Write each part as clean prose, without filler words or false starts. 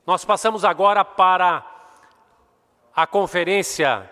Nós passamos agora para a conferência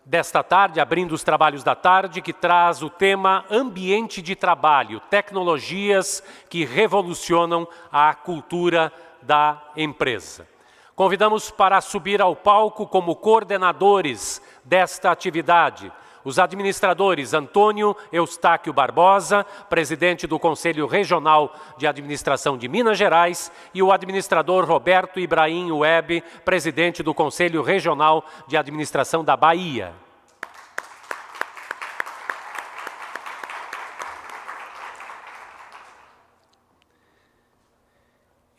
desta tarde, abrindo os trabalhos da tarde, que traz o tema Ambiente de Trabalho, tecnologias que revolucionam a cultura da empresa. Convidamos para subir ao palco como coordenadores desta atividade os administradores Antônio Eustáquio Barbosa, presidente do Conselho Regional de Administração de Minas Gerais, e o administrador Roberto Ibrahim Web, presidente do Conselho Regional de Administração da Bahia.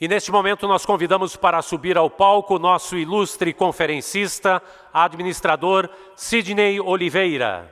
E neste momento nós convidamos para subir ao palco o nosso ilustre conferencista, administrador Sidney Oliveira.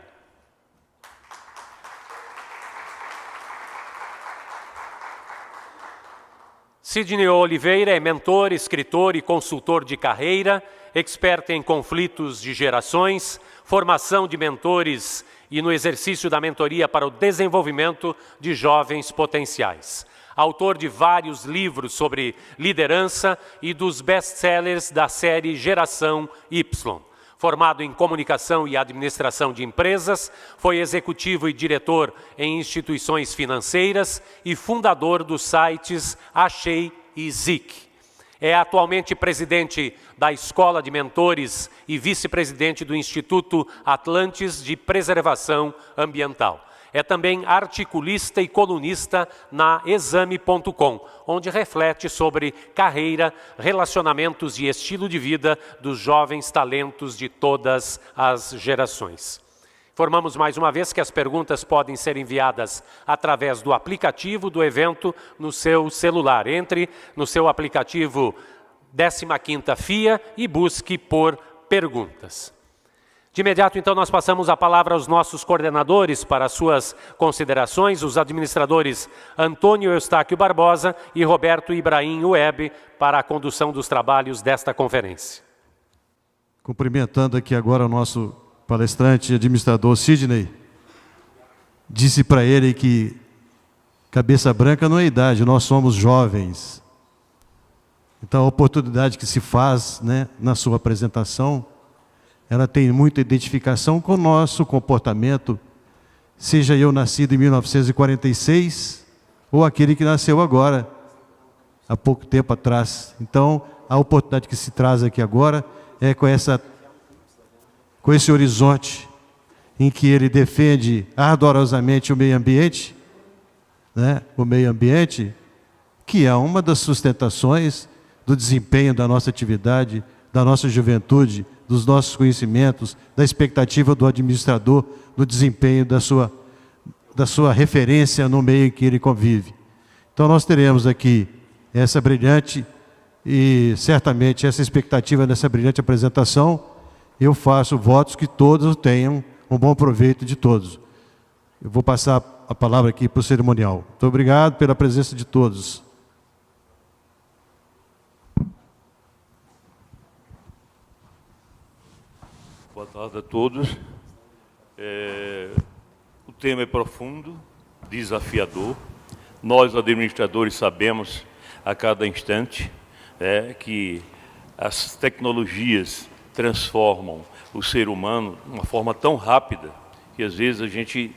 Sidney Oliveira é mentor, escritor e consultor de carreira, expert em conflitos de gerações, formação de mentores e no exercício da mentoria para o desenvolvimento de jovens potenciais. Autor de vários livros sobre liderança e dos best-sellers da série Geração Y. Formado em comunicação e administração de empresas, foi executivo e diretor em instituições financeiras e fundador dos sites Achei e Zik. É atualmente presidente da Escola de Mentores e vice-presidente do Instituto Atlantes de Preservação Ambiental. É também articulista e colunista na Exame.com, onde reflete sobre carreira, relacionamentos e estilo de vida dos jovens talentos de todas as gerações. Informamos mais uma vez que as perguntas podem ser enviadas através do aplicativo do evento no seu celular. Entre no seu aplicativo 15ª FIA e busque por perguntas. De imediato, então, nós passamos a palavra aos nossos coordenadores para as suas considerações, os administradores Antônio Eustáquio Barbosa e Roberto Ibrahim Web, para a condução dos trabalhos desta conferência. Cumprimentando aqui agora o nosso palestrante e administrador Sidney, disse para ele que cabeça branca não é idade, nós somos jovens. Então, a oportunidade que se faz, né, na sua apresentação, ela tem muita identificação com o nosso comportamento, seja eu nascido em 1946 ou aquele que nasceu agora, há pouco tempo atrás. Então, a oportunidade que se traz aqui agora é com esse horizonte em que ele defende ardorosamente o meio ambiente, né? O meio ambiente, que é uma das sustentações do desempenho da nossa atividade, da nossa juventude, dos nossos conhecimentos, da expectativa do administrador, do desempenho da sua referência no meio em que ele convive. Então nós teremos aqui essa brilhante e certamente essa expectativa dessa brilhante apresentação. Eu faço votos que todos tenham um bom proveito de todos. Eu vou passar a palavra aqui para o cerimonial. Muito obrigado pela presença de todos. Boa tarde a todos. O tema é profundo, desafiador. Nós, administradores, sabemos a cada instante que as tecnologias transformam o ser humano de uma forma tão rápida que às vezes a gente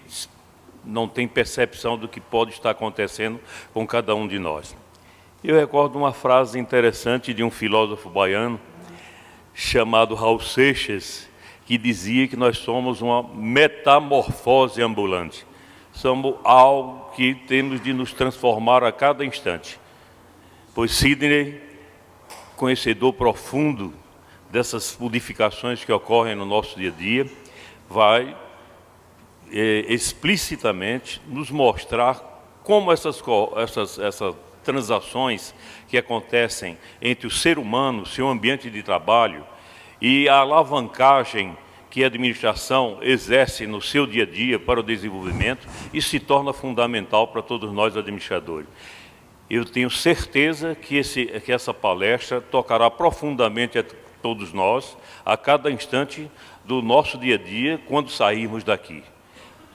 não tem percepção do que pode estar acontecendo com cada um de nós. Eu recordo uma frase interessante de um filósofo baiano chamado Raul Seixas, que dizia que nós somos uma metamorfose ambulante. Somos algo que temos de nos transformar a cada instante. Pois Sidney, conhecedor profundo dessas modificações que ocorrem no nosso dia a dia, vai explicitamente nos mostrar como essas transações que acontecem entre o ser humano, seu ambiente de trabalho, e a alavancagem que a administração exerce no seu dia a dia para o desenvolvimento, isso se torna fundamental para todos nós administradores. Eu tenho certeza que essa palestra tocará profundamente a todos nós, a cada instante do nosso dia a dia, quando sairmos daqui.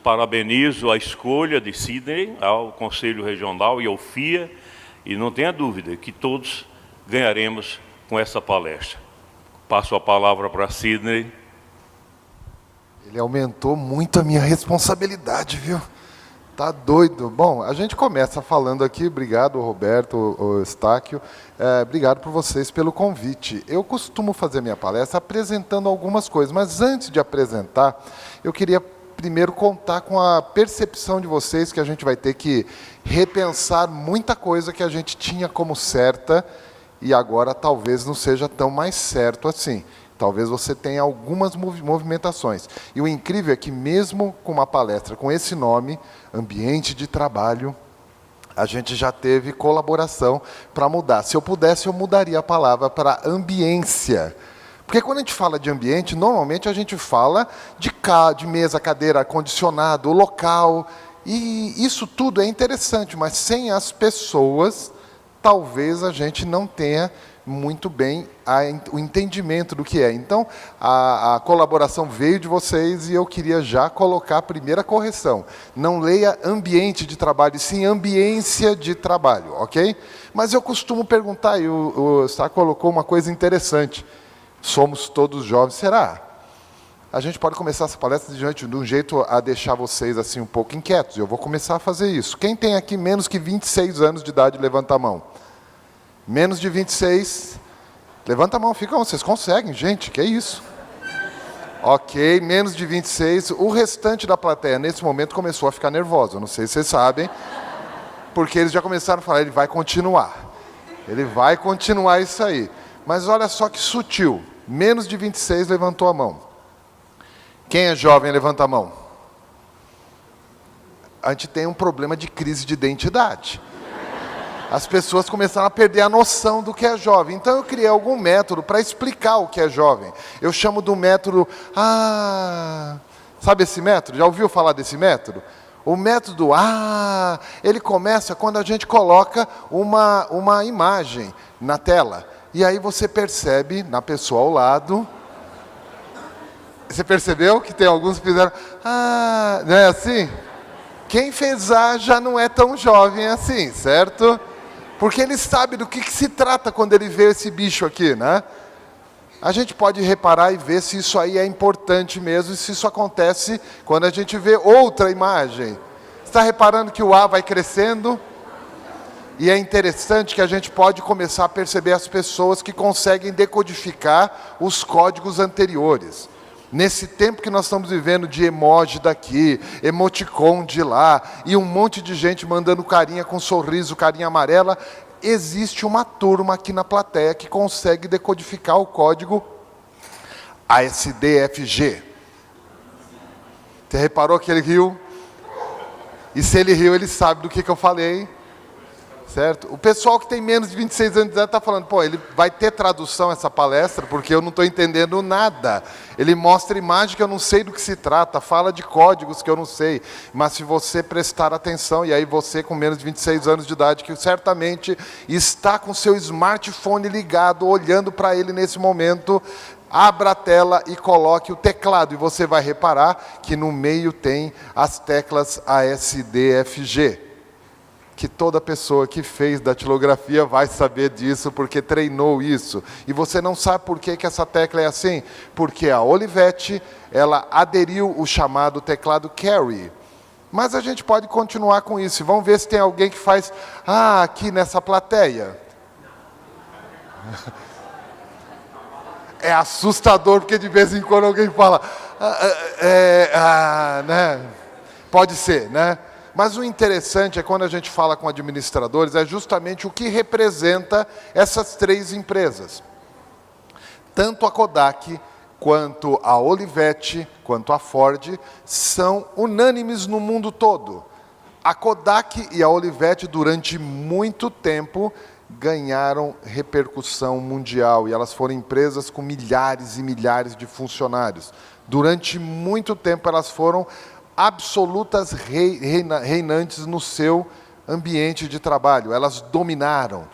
parabenizo a escolha de Sidney, ao Conselho Regional e ao FIA, e não tenha dúvida que todos ganharemos com essa palestra. Passo a palavra para Sidney. Ele aumentou muito a minha responsabilidade, viu? Tá doido. Bom, a gente começa falando aqui, obrigado Roberto, Eustáquio, obrigado por vocês pelo convite. Eu costumo fazer minha palestra apresentando algumas coisas, mas antes de apresentar, eu queria primeiro contar com a percepção de vocês que a gente vai ter que repensar muita coisa que a gente tinha como certa e agora talvez não seja tão mais certo assim. Talvez você tenha algumas movimentações. E o incrível é que mesmo com uma palestra com esse nome, Ambiente de Trabalho, a gente já teve colaboração para mudar. Se eu pudesse, eu mudaria a palavra para ambiência. Porque quando a gente fala de ambiente, normalmente a gente fala de mesa, cadeira, ar-condicionado, local. E isso tudo é interessante, mas sem as pessoas, talvez a gente não tenha muito bem o entendimento do que é. Então, a colaboração veio de vocês e eu queria já colocar a primeira correção. Não leia ambiente de trabalho, e sim ambiência de trabalho, ok? Mas eu costumo perguntar, e o Sá colocou uma coisa interessante. Somos todos jovens, será? A gente pode começar essa palestra de um jeito a deixar vocês assim um pouco inquietos. Eu vou começar a fazer isso. Quem tem aqui menos que 26 anos de idade, levanta a mão. Menos de 26, levanta a mão, vocês conseguem, gente, que é isso? Ok, menos de 26, o restante da plateia, nesse momento, começou a ficar nervosa, não sei se vocês sabem, porque eles já começaram a falar, ele vai continuar isso aí. Mas olha só que sutil, menos de 26 levantou a mão. Quem é jovem, levanta a mão. A gente tem um problema de crise de identidade. As pessoas começaram a perder a noção do que é jovem. Então eu criei algum método para explicar o que é jovem. Eu chamo do método... sabe esse método? Já ouviu falar desse método? O método ele começa quando a gente coloca uma imagem na tela. E aí você percebe na pessoa ao lado... Você percebeu que tem alguns que fizeram... não é assim? Quem fez já não é tão jovem assim, certo? Porque ele sabe do que se trata quando ele vê esse bicho aqui, né? A gente pode reparar e ver se isso aí é importante mesmo, e se isso acontece quando a gente vê outra imagem. Está reparando que o A vai crescendo? E é interessante que a gente pode começar a perceber as pessoas que conseguem decodificar os códigos anteriores. Nesse tempo que nós estamos vivendo de emoji daqui, emoticon de lá, e um monte de gente mandando carinha com sorriso, carinha amarela, existe uma turma aqui na plateia que consegue decodificar o código ASDFG. Você reparou que ele riu? E se ele riu, ele sabe do que eu falei. Certo? O pessoal que tem menos de 26 anos de idade está falando, ele vai ter tradução essa palestra, porque eu não estou entendendo nada. Ele mostra imagem que eu não sei do que se trata, fala de códigos que eu não sei. Mas se você prestar atenção, e aí você com menos de 26 anos de idade, que certamente está com seu smartphone ligado, olhando para ele nesse momento, abra a tela e coloque o teclado. E você vai reparar que no meio tem as teclas ASDFG. Que toda pessoa que fez datilografia vai saber disso, porque treinou isso. E você não sabe por que essa tecla é assim? Porque a Olivetti, ela aderiu o chamado teclado Carry. Mas a gente pode continuar com isso. Vamos ver se tem alguém que faz... aqui nessa plateia. É assustador, porque de vez em quando alguém fala... né? Pode ser, né? Mas o interessante é quando a gente fala com administradores, é justamente o que representa essas três empresas. Tanto a Kodak, quanto a Olivetti, quanto a Ford, são unânimes no mundo todo. A Kodak e a Olivetti, durante muito tempo, ganharam repercussão mundial, e elas foram empresas com milhares e milhares de funcionários. Durante muito tempo, elas foram absolutas reinantes no seu ambiente de trabalho. Elas dominaram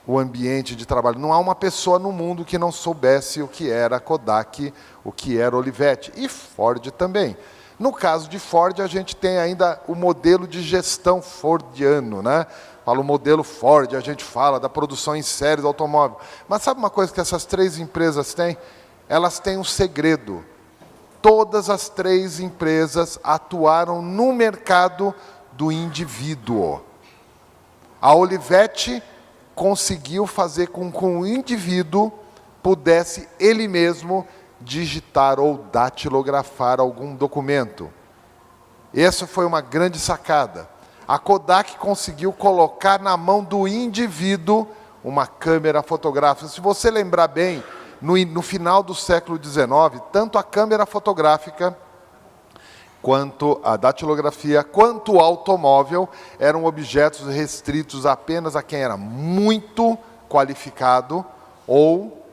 o ambiente de trabalho. Não há uma pessoa no mundo que não soubesse o que era Kodak, o que era Olivetti. E Ford também. No caso de Ford, a gente tem ainda o modelo de gestão fordiano, né? Fala o modelo Ford, a gente fala da produção em série do automóvel. Mas sabe uma coisa que essas 3 empresas têm? Elas têm um segredo. Todas as 3 empresas atuaram no mercado do indivíduo. A Olivetti conseguiu fazer com que o indivíduo pudesse ele mesmo digitar ou datilografar algum documento. Essa foi uma grande sacada. A Kodak conseguiu colocar na mão do indivíduo uma câmera fotográfica. Se você lembrar bem, no final do século XIX, tanto a câmera fotográfica, quanto a datilografia, quanto o automóvel, eram objetos restritos apenas a quem era muito qualificado ou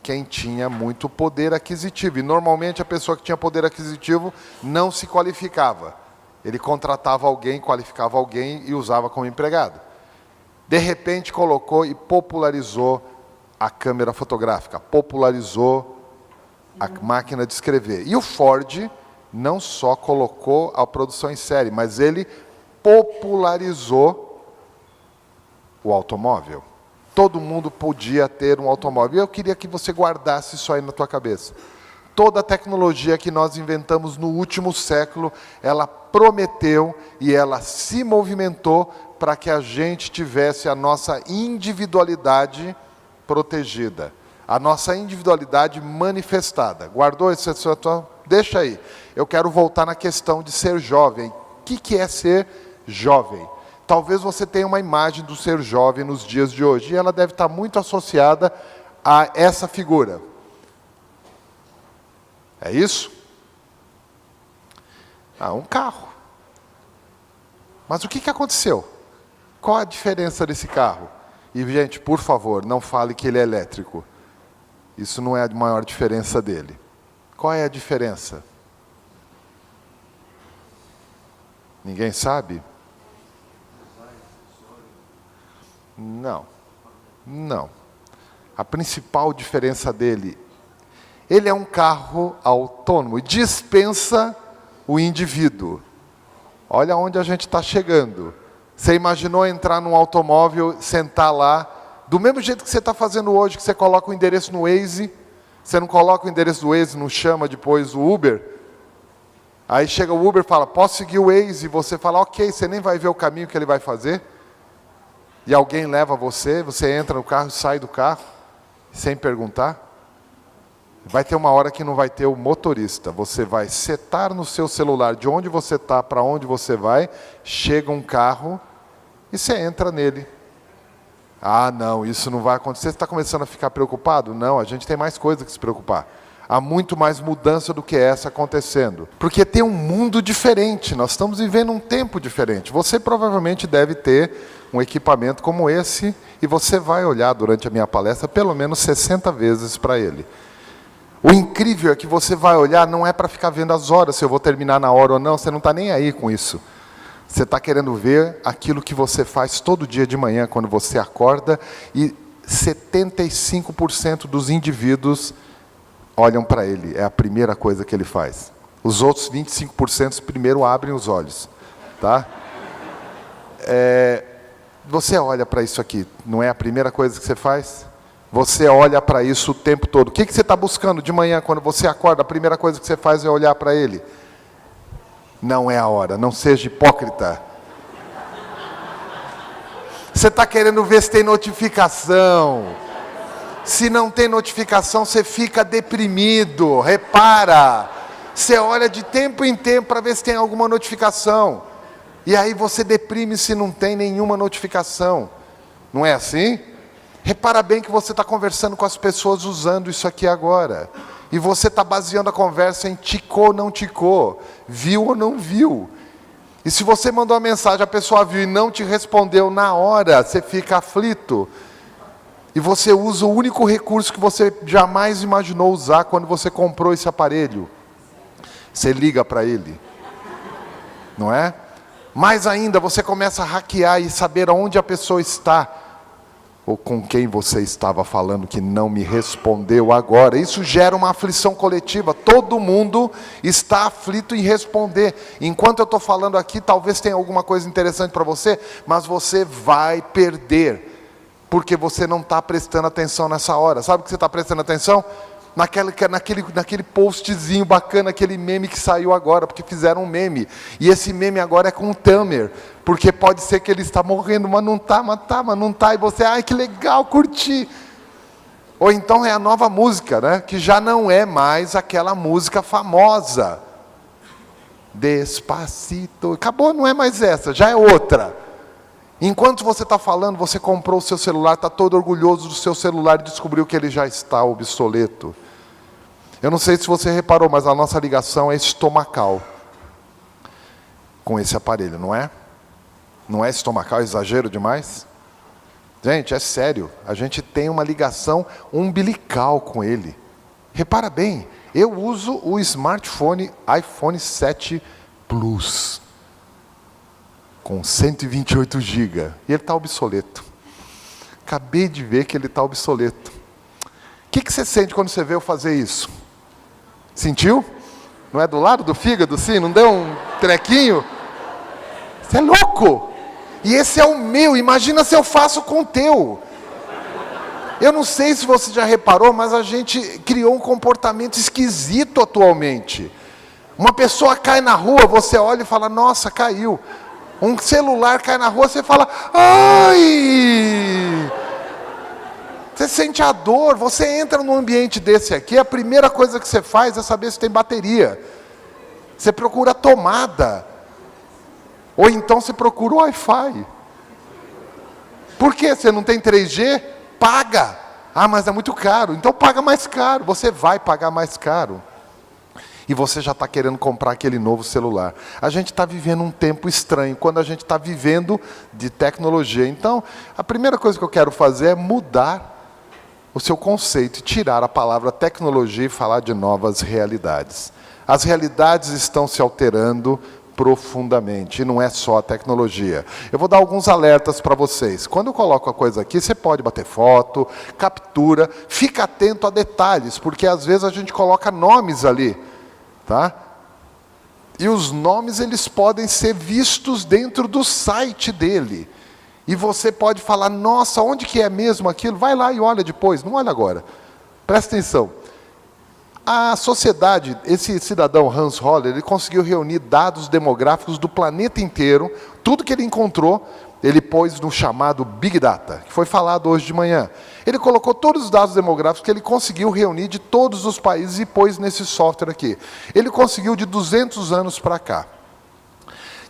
quem tinha muito poder aquisitivo. E, normalmente, a pessoa que tinha poder aquisitivo não se qualificava. Ele contratava alguém, qualificava alguém e usava como empregado. De repente, colocou e popularizou a câmera fotográfica, popularizou a máquina de escrever. E o Ford não só colocou a produção em série, mas ele popularizou o automóvel. Todo mundo podia ter um automóvel. E eu queria que você guardasse isso aí na tua cabeça. Toda a tecnologia que nós inventamos no último século, ela prometeu e ela se movimentou para que a gente tivesse a nossa individualidade protegida, a nossa individualidade manifestada. Guardou esse assunto? Deixa aí. Eu quero voltar na questão de ser jovem. O que é ser jovem? Talvez você tenha uma imagem do ser jovem nos dias de hoje, e ela deve estar muito associada a essa figura. É isso? Um carro. Mas o que aconteceu? Qual a diferença desse carro? E, gente, por favor, não fale que ele é elétrico. Isso não é a maior diferença dele. Qual é a diferença? Ninguém sabe? Não. Não. A principal diferença dele, ele é um carro autônomo e dispensa o indivíduo. Olha onde a gente está chegando. Você imaginou entrar num automóvel, sentar lá, do mesmo jeito que você está fazendo hoje, que você coloca o endereço no Waze, você não coloca o endereço do Waze, não chama depois o Uber. Aí chega o Uber e fala, posso seguir o Waze? E você fala, ok, você nem vai ver o caminho que ele vai fazer. E alguém leva você entra no carro e sai do carro, sem perguntar. Vai ter uma hora que não vai ter o motorista. Você vai setar no seu celular de onde você está, para onde você vai, chega um carro e você entra nele. Não, isso não vai acontecer. Você está começando a ficar preocupado? Não, a gente tem mais coisa que se preocupar. Há muito mais mudança do que essa acontecendo. Porque tem um mundo diferente, nós estamos vivendo um tempo diferente. Você provavelmente deve ter um equipamento como esse e você vai olhar durante a minha palestra pelo menos 60 vezes para ele. O incrível é que você vai olhar, não é para ficar vendo as horas, se eu vou terminar na hora ou não, você não está nem aí com isso. Você está querendo ver aquilo que você faz todo dia de manhã, quando você acorda, e 75% dos indivíduos olham para ele, é a primeira coisa que ele faz. Os outros 25% primeiro abrem os olhos. Tá? Você olha para isso aqui, não é a primeira coisa que você faz? Você olha para isso o tempo todo. O que você está buscando de manhã, quando você acorda? A primeira coisa que você faz é olhar para ele. Não é a hora, não seja hipócrita. Você está querendo ver se tem notificação. Se não tem notificação, você fica deprimido. Repara. Você olha de tempo em tempo para ver se tem alguma notificação. E aí você deprime se não tem nenhuma notificação. Não é assim? Repara bem que você está conversando com as pessoas usando isso aqui agora. E você está baseando a conversa em ticou ou não ticou, viu ou não viu. E se você mandou uma mensagem, a pessoa viu e não te respondeu na hora, você fica aflito. E você usa o único recurso que você jamais imaginou usar quando você comprou esse aparelho. Você liga para ele. Não é? Mais ainda, você começa a hackear e saber onde a pessoa está. ou com quem você estava falando que não me respondeu agora. Isso gera uma aflição coletiva. Todo mundo está aflito em responder. Enquanto eu estou falando aqui, talvez tenha alguma coisa interessante para você, mas você vai perder, porque você não está prestando atenção nessa hora. Sabe o que você está prestando atenção? Naquele postzinho bacana, aquele meme que saiu agora, porque fizeram um meme. E esse meme agora é com o Tamer, porque pode ser que ele está morrendo, mas não está, mas não está. E você, ai que legal, curti. Ou então é a nova música, né? Que já não é mais aquela música famosa. Despacito. Acabou, não é mais essa, já é outra. Enquanto você está falando, você comprou o seu celular, está todo orgulhoso do seu celular e descobriu que ele já está obsoleto. Eu não sei se você reparou, mas a nossa ligação é estomacal com esse aparelho, não é? Não é estomacal, é exagero demais? Gente, é sério, a gente tem uma ligação umbilical com ele. Repara bem, eu uso o smartphone iPhone 7 Plus, com 128 GB, e ele está obsoleto. Acabei de ver que ele está obsoleto. O que você sente quando você vê eu fazer isso? Sentiu? Não é do lado do fígado, sim? Não deu um trequinho? Você é louco! E esse é o meu, imagina se eu faço com o teu. Eu não sei se você já reparou, mas a gente criou um comportamento esquisito atualmente. Uma pessoa cai na rua, você olha e fala, nossa, caiu. Um celular cai na rua, você fala, ai! Você sente a dor, você entra num ambiente desse aqui, a primeira coisa que você faz é saber se tem bateria. Você procura a tomada. Ou então você procura o Wi-Fi. Por quê? Você não tem 3G? Paga! Ah, mas é muito caro. Então paga mais caro. Você vai pagar mais caro. E você já está querendo comprar aquele novo celular. A gente está vivendo um tempo estranho, quando a gente está vivendo de tecnologia. Então, a primeira coisa que eu quero fazer é mudar o seu conceito, tirar a palavra tecnologia e falar de novas realidades. As realidades estão se alterando profundamente, e não é só a tecnologia. Eu vou dar alguns alertas para vocês. Quando eu coloco a coisa aqui, você pode bater foto, captura, fica atento a detalhes, porque às vezes a gente coloca nomes ali, tá? E os nomes, eles podem ser vistos dentro do site dele. E você pode falar, nossa, onde que é mesmo aquilo? Vai lá e olha depois, não olha agora. Presta atenção. A sociedade, esse cidadão Hans Holler, ele conseguiu reunir dados demográficos do planeta inteiro, tudo que ele encontrou, ele pôs no chamado Big Data, que foi falado hoje de manhã. Ele colocou todos os dados demográficos que ele conseguiu reunir de todos os países e pôs nesse software aqui. Ele conseguiu de 200 anos para cá.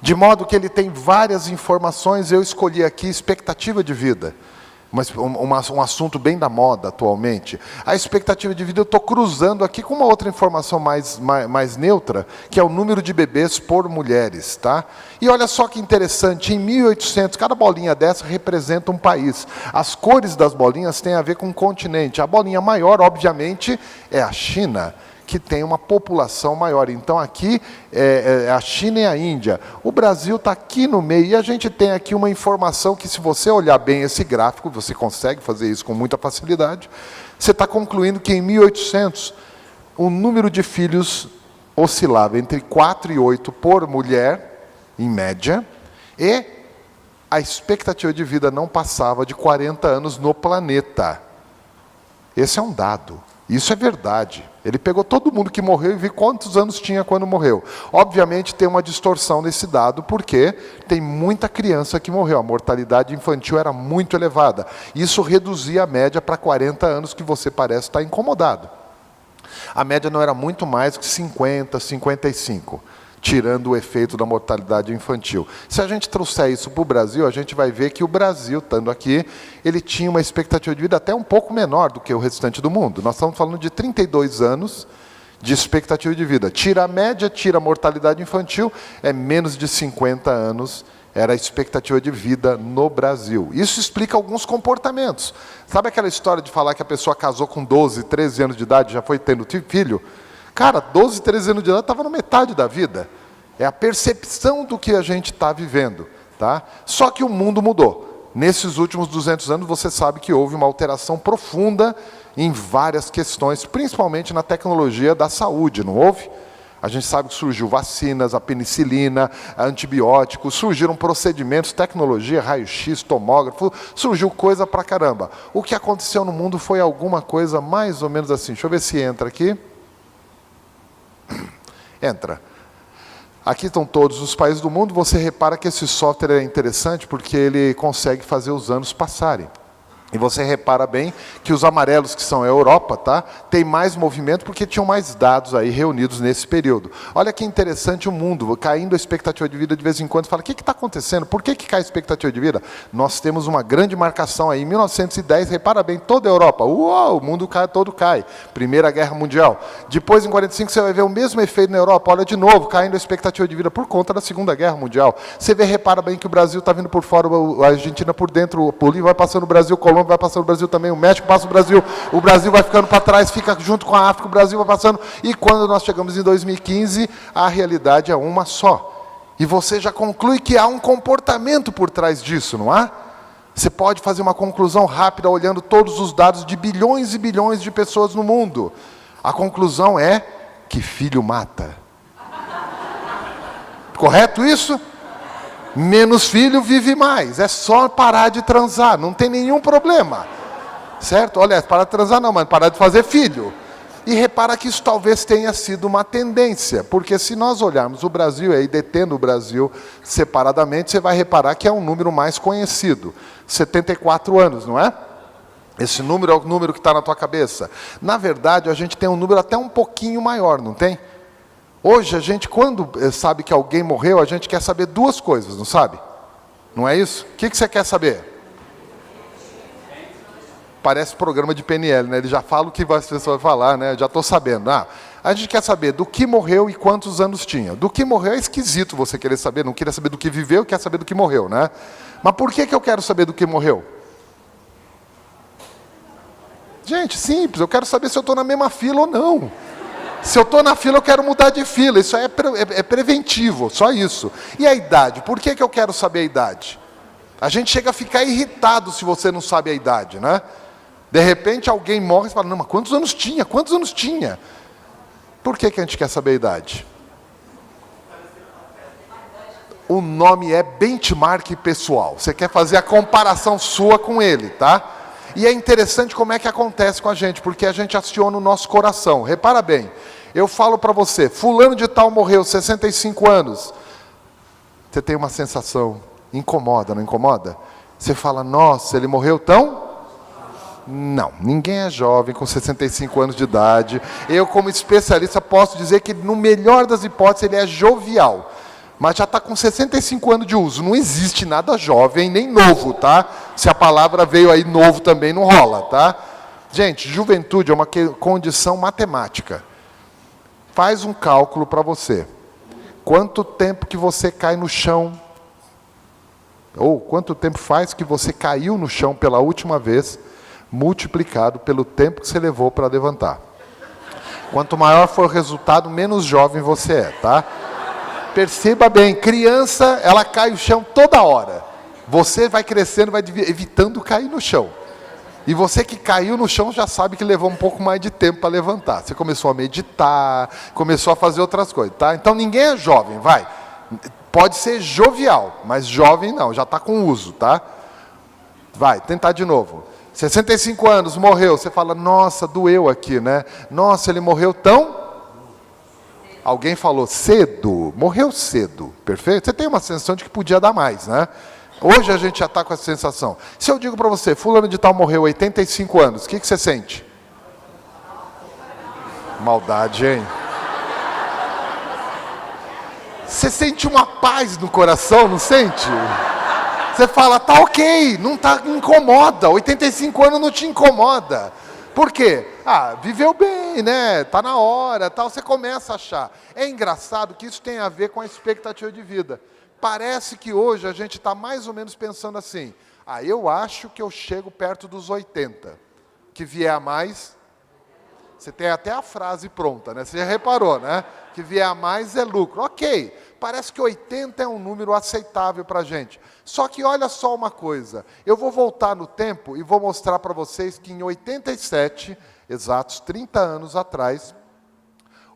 De modo que ele tem várias informações, eu escolhi aqui expectativa de vida. Um assunto bem da moda atualmente. A expectativa de vida eu estou cruzando aqui com uma outra informação mais neutra, que é o número de bebês por mulheres. Tá? E olha só que interessante, em 1800, cada bolinha dessa representa um país. As cores das bolinhas têm a ver com um continente. A bolinha maior, obviamente, é a China, que tem uma população maior. Então aqui é a China e a Índia. O Brasil está aqui no meio, e a gente tem aqui uma informação que, se você olhar bem esse gráfico, você consegue fazer isso com muita facilidade, você está concluindo que em 1800, o número de filhos oscilava entre 4 e 8 por mulher, em média, e a expectativa de vida não passava de 40 anos no planeta. Esse é um dado. Isso é verdade. Ele pegou todo mundo que morreu e viu quantos anos tinha quando morreu. Obviamente tem uma distorção nesse dado, porque tem muita criança que morreu. A mortalidade infantil era muito elevada. Isso reduzia a média para 40 anos, que você parece estar incomodado. A média não era muito mais que 50, 55. Tirando o efeito da mortalidade infantil. Se a gente trouxer isso para o Brasil, a gente vai ver que o Brasil, estando aqui, ele tinha uma expectativa de vida até um pouco menor do que o restante do mundo. Nós estamos falando de 32 anos de expectativa de vida. Tira a média, tira a mortalidade infantil, é menos de 50 anos era a expectativa de vida no Brasil. Isso explica alguns comportamentos. Sabe aquela história de falar que a pessoa casou com 12, 13 anos de idade e já foi tendo filho? Cara, 12, 13 anos de idade estava na metade da vida. É a percepção do que a gente está vivendo. Tá? Só que o mundo mudou. Nesses últimos 200 anos, você sabe que houve uma alteração profunda em várias questões, principalmente na tecnologia da saúde, não houve? A gente sabe que surgiu vacinas, a penicilina, antibióticos, surgiram procedimentos, tecnologia, raio-x, tomógrafo, surgiu coisa pra caramba. O que aconteceu no mundo foi alguma coisa mais ou menos assim. Deixa eu ver se entra aqui. Entra. Aqui estão todos os países do mundo. Você repara que esse software é interessante porque ele consegue fazer os anos passarem. E você repara bem que os amarelos, que são a Europa, tá, tem mais movimento porque tinham mais dados aí reunidos nesse período. Olha que interessante o mundo, caindo a expectativa de vida de vez em quando. Fala, o que está acontecendo? Por que cai a expectativa de vida? Nós temos uma grande marcação aí. Em 1910, repara bem, toda a Europa, uau, o mundo todo cai. Primeira Guerra Mundial. Depois, em 45, você vai ver o mesmo efeito na Europa. Olha de novo, caindo a expectativa de vida por conta da Segunda Guerra Mundial. Você vê, repara bem que o Brasil está vindo por fora, a Argentina por dentro, o Bolívia vai passando o Brasil, Colômbia vai passando o Brasil também, o México passa o Brasil vai ficando para trás, fica junto com a África, o Brasil vai passando, e quando nós chegamos em 2015, a realidade é uma só. E você já conclui que há um comportamento por trás disso, não há? Você pode fazer uma conclusão rápida olhando todos os dados de bilhões e bilhões de pessoas no mundo. A conclusão é que filho mata. Correto isso? Menos filho vive mais, é só parar de transar, não tem nenhum problema, certo? Olha, parar de transar não, mas parar de fazer filho. E repara que isso talvez tenha sido uma tendência, porque se nós olharmos o Brasil, aí detendo o Brasil separadamente, você vai reparar que é um número mais conhecido, 74 anos, não é? Esse número é o número que está na tua cabeça. Na verdade, a gente tem um número até um pouquinho maior, não tem? Hoje, a gente, quando sabe que alguém morreu, a gente quer saber duas coisas, não sabe? Não é isso? O que você quer saber? Parece programa de PNL, né? Ele já fala o que a pessoa vai falar, né? Já estou sabendo. A gente quer saber do que morreu e quantos anos tinha. Do que morreu é esquisito você querer saber, não queria saber do que viveu, quer saber do que morreu, né? Mas por que eu quero saber do que morreu? Gente, simples, eu quero saber se eu estou na mesma fila ou não. Se eu estou na fila, eu quero mudar de fila. Isso é preventivo, só isso. E a idade? Por que eu quero saber a idade? A gente chega a ficar irritado se você não sabe a idade, né? De repente, alguém morre e fala, não, mas quantos anos tinha? Quantos anos tinha? Por que a gente quer saber a idade? O nome é benchmark pessoal. Você quer fazer a comparação sua com ele, tá? E é interessante como é que acontece com a gente, porque a gente aciona o nosso coração. Repara bem, eu falo para você, fulano de tal morreu, 65 anos. Você tem uma sensação, incomoda, não incomoda? Você fala, nossa, ele morreu tão? Não, ninguém é jovem com 65 anos de idade. Eu, como especialista, posso dizer que, no melhor das hipóteses, ele é jovial. Mas já está com 65 anos de uso. Não existe nada jovem nem novo, tá? Se a palavra veio aí novo também não rola, tá? Gente, juventude é uma condição matemática. Faz um cálculo para você. Quanto tempo que você cai no chão? Ou quanto tempo faz que você caiu no chão pela última vez, multiplicado pelo tempo que você levou para levantar. Quanto maior for o resultado, menos jovem você é, tá? Perceba bem, criança, ela cai no chão toda hora. Você vai crescendo, vai evitando cair no chão. E você que caiu no chão já sabe que levou um pouco mais de tempo para levantar. Você começou a meditar, começou a fazer outras coisas, tá? Então ninguém é jovem, vai. Pode ser jovial, mas jovem não, já está com uso, tá? Vai, tentar de novo. 65 anos, morreu. Você fala, nossa, doeu aqui, né? Nossa, ele morreu tão... Alguém falou cedo, morreu cedo, perfeito? Você tem uma sensação de que podia dar mais, né? Hoje a gente já está com essa sensação. Se eu digo para você, fulano de tal morreu 85 anos, o que você sente? Maldade, hein? Você sente uma paz no coração, não sente? Você fala, tá ok, não tá, incomoda, 85 anos não te incomoda. Por quê? Viveu bem, né? Tá na hora, tal. Você começa a achar. É engraçado que isso tem a ver com a expectativa de vida. Parece que hoje a gente está mais ou menos pensando assim, eu acho que eu chego perto dos 80. Que vier a mais, você tem até a frase pronta, né? Você já reparou, né? Que vier a mais é lucro. Ok, parece que 80 é um número aceitável para a gente. Só que olha só uma coisa, eu vou voltar no tempo e vou mostrar para vocês que em 87, exatos 30 anos atrás,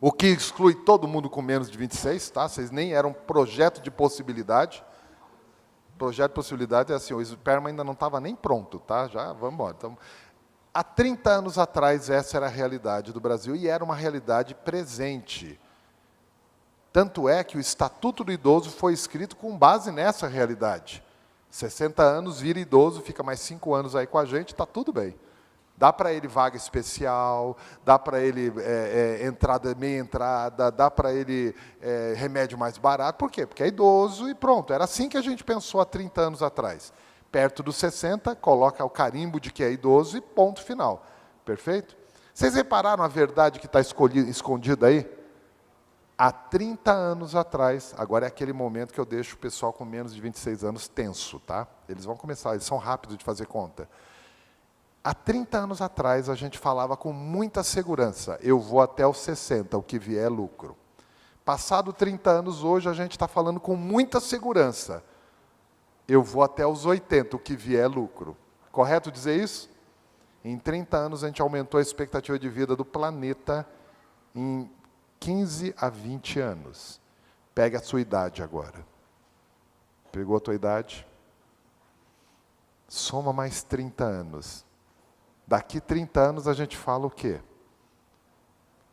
o que exclui todo mundo com menos de 26, tá? Vocês nem eram projeto de possibilidade. Projeto de possibilidade é assim, o esperma ainda não estava nem pronto, tá? Já, vamos embora. Então, há 30 anos atrás, essa era a realidade do Brasil, e era uma realidade presente. Tanto é que o Estatuto do Idoso foi escrito com base nessa realidade. 60 anos, vira idoso, fica mais 5 anos aí com a gente, está tudo bem. Dá para ele vaga especial, dá para ele entrada, meia entrada, dá para ele remédio mais barato. Por quê? Porque é idoso e pronto. Era assim que a gente pensou há 30 anos atrás. Perto dos 60, coloca o carimbo de que é idoso e ponto final. Perfeito? Vocês repararam a verdade que está escondida aí? Há 30 anos atrás, agora é aquele momento que eu deixo o pessoal com menos de 26 anos tenso, tá? Eles vão começar, eles são rápidos de fazer conta. Há 30 anos atrás, a gente falava com muita segurança, eu vou até os 60, o que vier é lucro. Passado 30 anos, hoje, a gente está falando com muita segurança, eu vou até os 80, o que vier é lucro. Correto dizer isso? Em 30 anos, a gente aumentou a expectativa de vida do planeta em 15 a 20 anos. Pega a sua idade agora. Pegou a tua idade? Soma mais 30 anos. Daqui 30 anos a gente fala o quê?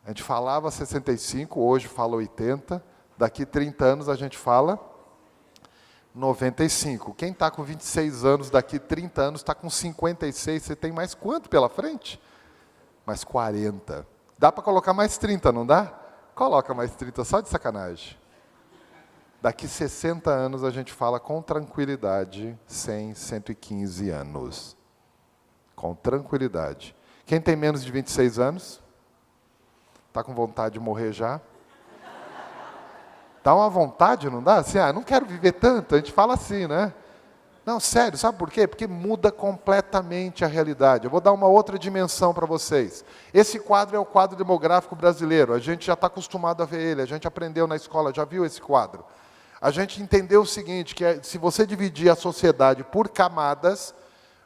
A gente falava 65, hoje fala 80. Daqui 30 anos a gente fala 95. Quem está com 26 anos, daqui 30 anos, está com 56. Você tem mais quanto pela frente? Mais 40. Dá para colocar mais 30, não dá? Coloca mais 30, só de sacanagem. Daqui 60 anos a gente fala com tranquilidade, 100, 115 anos. Com tranquilidade. Quem tem menos de 26 anos? Está com vontade de morrer já? Dá uma vontade, não dá? Assim, não quero viver tanto. A gente fala assim, né? Não, sério, sabe por quê? Porque muda completamente a realidade. Eu vou dar uma outra dimensão para vocês. Esse quadro é o quadro demográfico brasileiro. A gente já está acostumado a ver ele, a gente aprendeu na escola, já viu esse quadro. A gente entendeu o seguinte, que se você dividir a sociedade por camadas,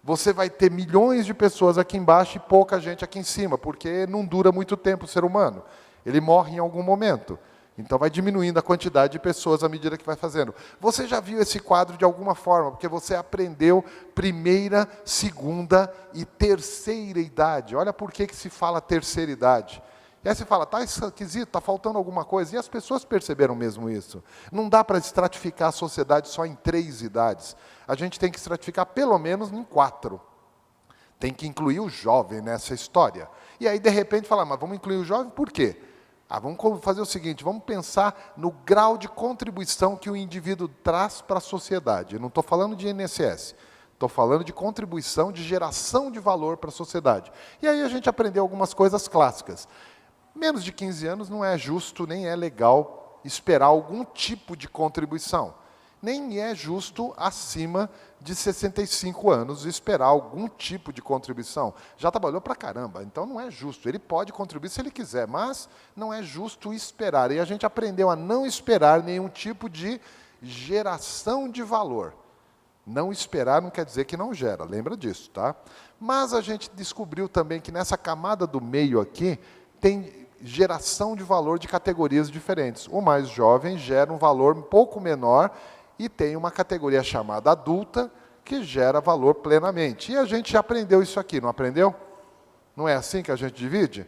você vai ter milhões de pessoas aqui embaixo e pouca gente aqui em cima, porque não dura muito tempo o ser humano. Ele morre em algum momento. Então, vai diminuindo a quantidade de pessoas à medida que vai fazendo. Você já viu esse quadro de alguma forma, porque você aprendeu primeira, segunda e terceira idade. Olha por que se fala terceira idade. E aí você fala, está esquisito, está faltando alguma coisa. E as pessoas perceberam mesmo isso. Não dá para estratificar a sociedade só em 3 idades. A gente tem que estratificar pelo menos em 4. Tem que incluir o jovem nessa história. E aí, de repente, falar, mas vamos incluir o jovem por quê? Vamos fazer o seguinte, vamos pensar no grau de contribuição que o indivíduo traz para a sociedade. Eu não estou falando de INSS, estou falando de contribuição, de geração de valor para a sociedade. E aí a gente aprendeu algumas coisas clássicas. Menos de 15 anos não é justo, nem é legal esperar algum tipo de contribuição. Nem é justo acima de 65 anos esperar algum tipo de contribuição. Já trabalhou pra caramba, então não é justo. Ele pode contribuir se ele quiser, mas não é justo esperar. E a gente aprendeu a não esperar nenhum tipo de geração de valor. Não esperar não quer dizer que não gera, lembra disso, tá? Mas a gente descobriu também que nessa camada do meio aqui, tem geração de valor de categorias diferentes. O mais jovem gera um valor um pouco menor e tem uma categoria chamada adulta, que gera valor plenamente. E a gente já aprendeu isso aqui, não aprendeu? Não é assim que a gente divide?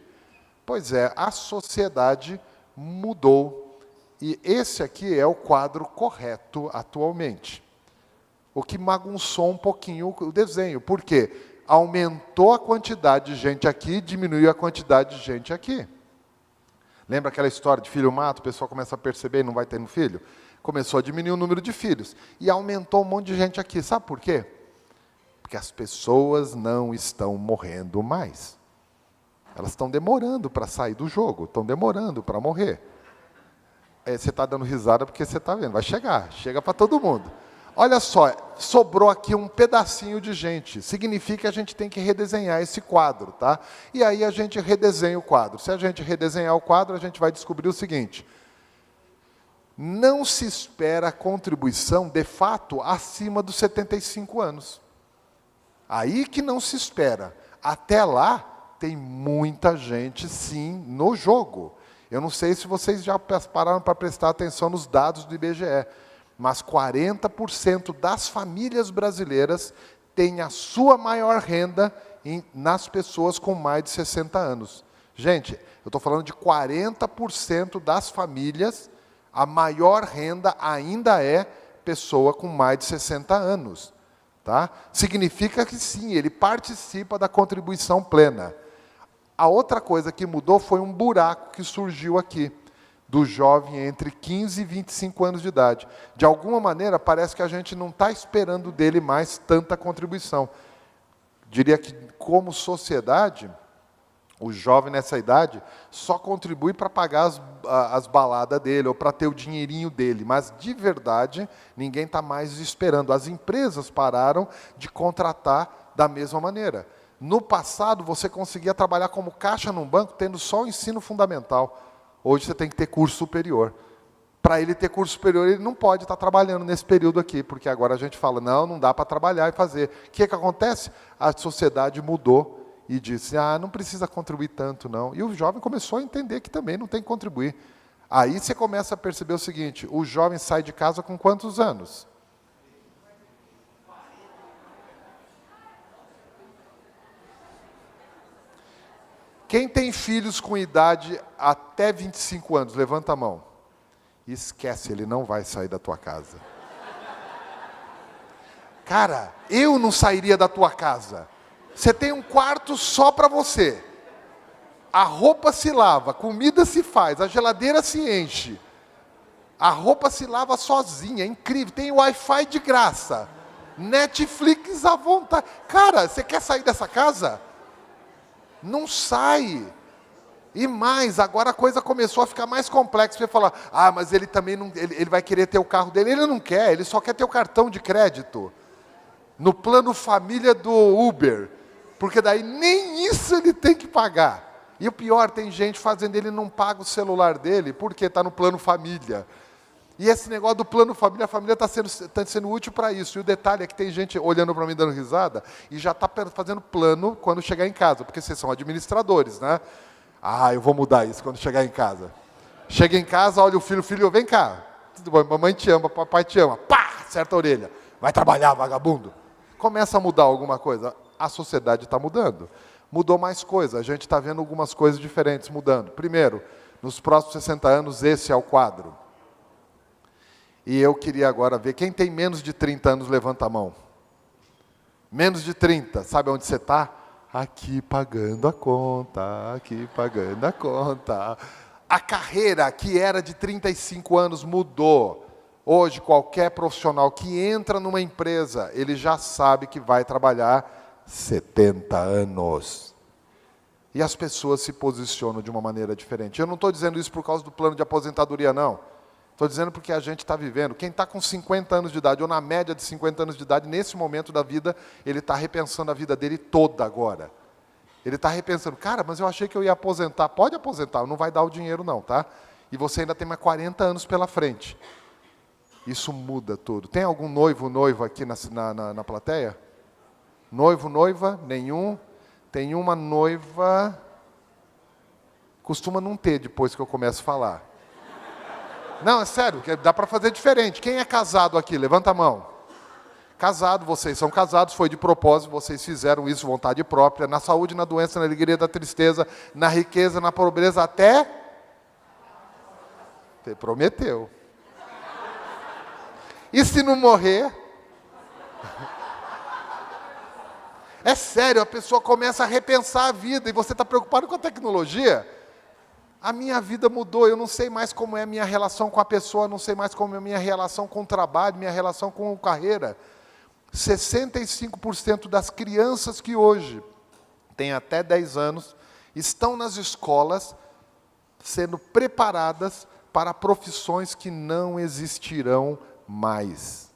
Pois é, a sociedade mudou. E esse aqui é o quadro correto atualmente. O que bagunçou um pouquinho o desenho. Por quê? Aumentou a quantidade de gente aqui, diminuiu a quantidade de gente aqui. Lembra aquela história de filho mata, o pessoal começa a perceber e não vai tendo filho? Começou a diminuir o número de filhos. E aumentou um monte de gente aqui. Sabe por quê? Porque as pessoas não estão morrendo mais. Elas estão demorando para sair do jogo, estão demorando para morrer. Você está dando risada porque você está vendo. Vai chegar, chega para todo mundo. Olha só, sobrou aqui um pedacinho de gente. Significa que a gente tem que redesenhar esse quadro, tá? E aí a gente redesenha o quadro. Se a gente redesenhar o quadro, a gente vai descobrir o seguinte. não se espera contribuição, de fato, acima dos 75 anos. Aí que não se espera. Até lá, tem muita gente, sim, no jogo. Eu não sei se vocês já pararam para prestar atenção nos dados do IBGE, mas 40% das famílias brasileiras têm a sua maior renda nas pessoas com mais de 60 anos. Gente, eu estou falando de 40% das famílias, a maior renda ainda é pessoa com mais de 60 anos. Tá? Significa que sim, ele participa da contribuição plena. A outra coisa que mudou foi um buraco que surgiu aqui, do jovem entre 15 e 25 anos de idade. De alguma maneira, parece que a gente não está esperando dele mais tanta contribuição. Diria que, como sociedade, o jovem nessa idade só contribui para pagar as baladas dele ou para ter o dinheirinho dele. Mas, de verdade, ninguém está mais esperando. As empresas pararam de contratar da mesma maneira. No passado, você conseguia trabalhar como caixa num banco tendo só o ensino fundamental. Hoje você tem que ter curso superior. Para ele ter curso superior, ele não pode estar trabalhando nesse período aqui, porque agora a gente fala, não dá para trabalhar e fazer. O que acontece? A sociedade mudou e disse, não precisa contribuir tanto, não. E o jovem começou a entender que também não tem que contribuir. Aí você começa a perceber o seguinte, o jovem sai de casa com quantos anos? Quem tem filhos com idade até 25 anos, levanta a mão. Esquece, ele não vai sair da tua casa. Cara, eu não sairia da tua casa. Você tem um quarto só para você. A roupa se lava, a comida se faz, a geladeira se enche. A roupa se lava sozinha, é incrível. Tem Wi-Fi de graça. Netflix à vontade. Cara, você quer sair dessa casa? Não sai. E mais, agora a coisa começou a ficar mais complexa. Você fala, mas ele também não, ele vai querer ter o carro dele. Ele não quer, ele só quer ter o cartão de crédito. No plano família do Uber. Porque daí nem isso ele tem que pagar. E o pior, tem gente fazendo, ele não paga o celular dele porque está no plano família. E esse negócio do plano família, a família está sendo útil para isso. E o detalhe é que tem gente olhando para mim dando risada e já está fazendo plano quando chegar em casa, porque vocês são administradores, né? Eu vou mudar isso quando chegar em casa. Chega em casa, olha o filho, vem cá. Tudo bom, mamãe te ama, papai te ama. Pá, acerta a orelha. Vai trabalhar, vagabundo. Começa a mudar alguma coisa. A sociedade está mudando. Mudou mais coisa. A gente está vendo algumas coisas diferentes mudando. Primeiro, nos próximos 60 anos, esse é o quadro. E eu queria agora ver, quem tem menos de 30 anos, levanta a mão. Menos de 30, sabe onde você está? Aqui pagando a conta, aqui pagando a conta. A carreira que era de 35 anos mudou. Hoje, qualquer profissional que entra numa empresa, ele já sabe que vai trabalhar 70 anos. E as pessoas se posicionam de uma maneira diferente. Eu não estou dizendo isso por causa do plano de aposentadoria, não. Estou dizendo porque a gente está vivendo. Quem está com 50 anos de idade, ou na média de 50 anos de idade, nesse momento da vida, ele está repensando a vida dele toda agora. Ele está repensando, cara, mas eu achei que eu ia aposentar. Pode aposentar, não vai dar o dinheiro não, tá? E você ainda tem mais 40 anos pela frente. Isso muda tudo. Tem algum noivo aqui na plateia? Noivo, noiva? Nenhum? Tem uma noiva... Costuma não ter depois que eu começo a falar. Não, é sério, dá para fazer diferente. Quem é casado aqui? Levanta a mão. Casado, vocês são casados, foi de propósito, vocês fizeram isso, vontade própria, na saúde, na doença, na alegria, na tristeza, na riqueza, na pobreza, até... Você prometeu. E se não morrer? É sério, a pessoa começa a repensar a vida, e você está preocupado com a tecnologia? A minha vida mudou, eu não sei mais como é a minha relação com a pessoa, não sei mais como é a minha relação com o trabalho, minha relação com a carreira. 65% das crianças que hoje têm até 10 anos estão nas escolas sendo preparadas para profissões que não existirão mais.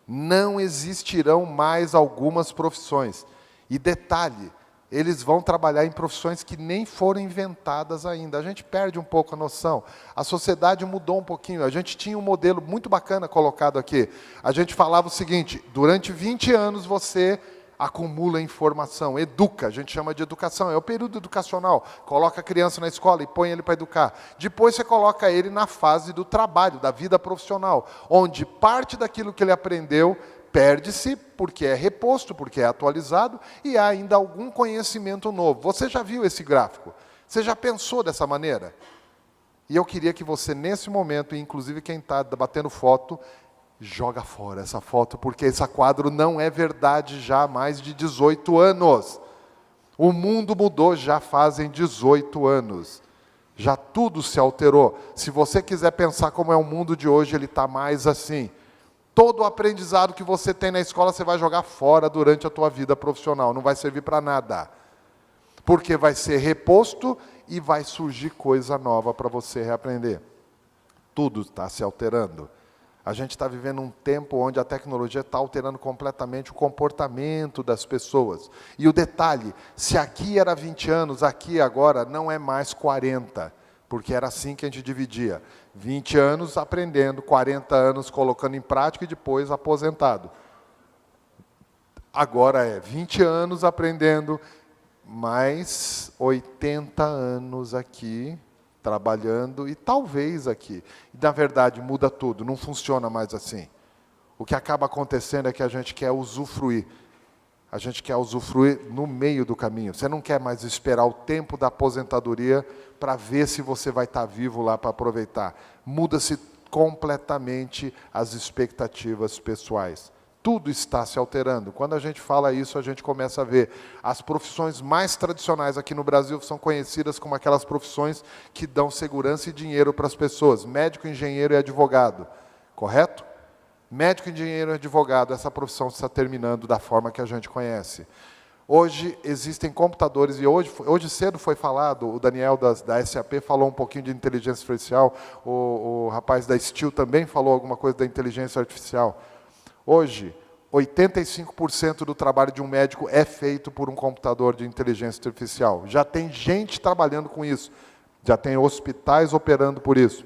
Não existirão mais algumas profissões. E detalhe, Eles vão trabalhar em profissões que nem foram inventadas ainda. A gente perde um pouco a noção. A sociedade mudou um pouquinho. A gente tinha um modelo muito bacana colocado aqui. A gente falava o seguinte, durante 20 anos você acumula informação, educa, a gente chama de educação, é o período educacional. Coloca a criança na escola e põe ele para educar. Depois você coloca ele na fase do trabalho, da vida profissional, onde parte daquilo que ele aprendeu perde-se, porque é reposto, porque é atualizado, e há ainda algum conhecimento novo. Você já viu esse gráfico? Você já pensou dessa maneira? E eu queria que você, nesse momento, inclusive quem está batendo foto, joga fora essa foto, porque esse quadro não é verdade já há mais de 18 anos. O mundo mudou já fazem 18 anos. Já tudo se alterou. Se você quiser pensar como é o mundo de hoje, ele está mais assim. Todo o aprendizado que você tem na escola, você vai jogar fora durante a tua vida profissional. Não vai servir para nada. Porque vai ser reposto e vai surgir coisa nova para você reaprender. Tudo está se alterando. A gente está vivendo um tempo onde a tecnologia está alterando completamente o comportamento das pessoas. E o detalhe, se aqui era 20 anos, aqui agora não é mais 40. Porque era assim que a gente dividia. 20 anos aprendendo, 40 anos colocando em prática e depois aposentado. Agora é 20 anos aprendendo, mais 80 anos aqui, trabalhando, e talvez aqui. Na verdade, muda tudo, não funciona mais assim. O que acaba acontecendo é que a gente quer usufruir. A gente quer usufruir no meio do caminho. Você não quer mais esperar o tempo da aposentadoria para ver se você vai estar vivo lá para aproveitar. Muda-se completamente as expectativas pessoais. Tudo está se alterando. Quando a gente fala isso, a gente começa a ver. As profissões mais tradicionais aqui no Brasil são conhecidas como aquelas profissões que dão segurança e dinheiro para as pessoas. Médico, engenheiro e advogado. Correto? Médico, engenheiro e advogado, essa profissão está terminando da forma que a gente conhece. Hoje existem computadores, e hoje cedo foi falado, o Daniel da SAP falou um pouquinho de inteligência artificial, o rapaz da Steel também falou alguma coisa da inteligência artificial. Hoje, 85% do trabalho de um médico é feito por um computador de inteligência artificial. Já tem gente trabalhando com isso, já tem hospitais operando por isso.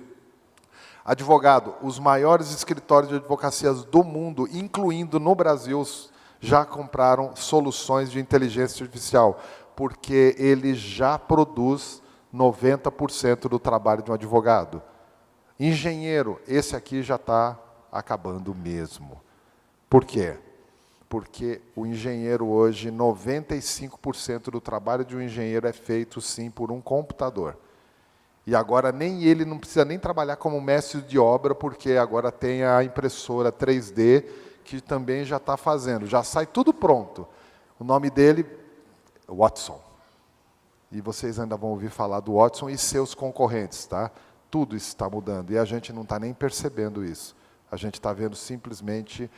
Advogado, os maiores escritórios de advocacias do mundo, incluindo no Brasil, já compraram soluções de inteligência artificial, porque ele já produz 90% do trabalho de um advogado. Engenheiro, esse aqui já está acabando mesmo. Por quê? Porque o engenheiro hoje, 95% do trabalho de um engenheiro é feito, sim, por um computador. E agora nem ele não precisa nem trabalhar como mestre de obra, porque agora tem a impressora 3D, que também já está fazendo. Já sai tudo pronto. O nome dele, Watson. E vocês ainda vão ouvir falar do Watson e seus concorrentes, tá? Tudo está mudando. E a gente não está nem percebendo isso. A gente está vendo simplesmente,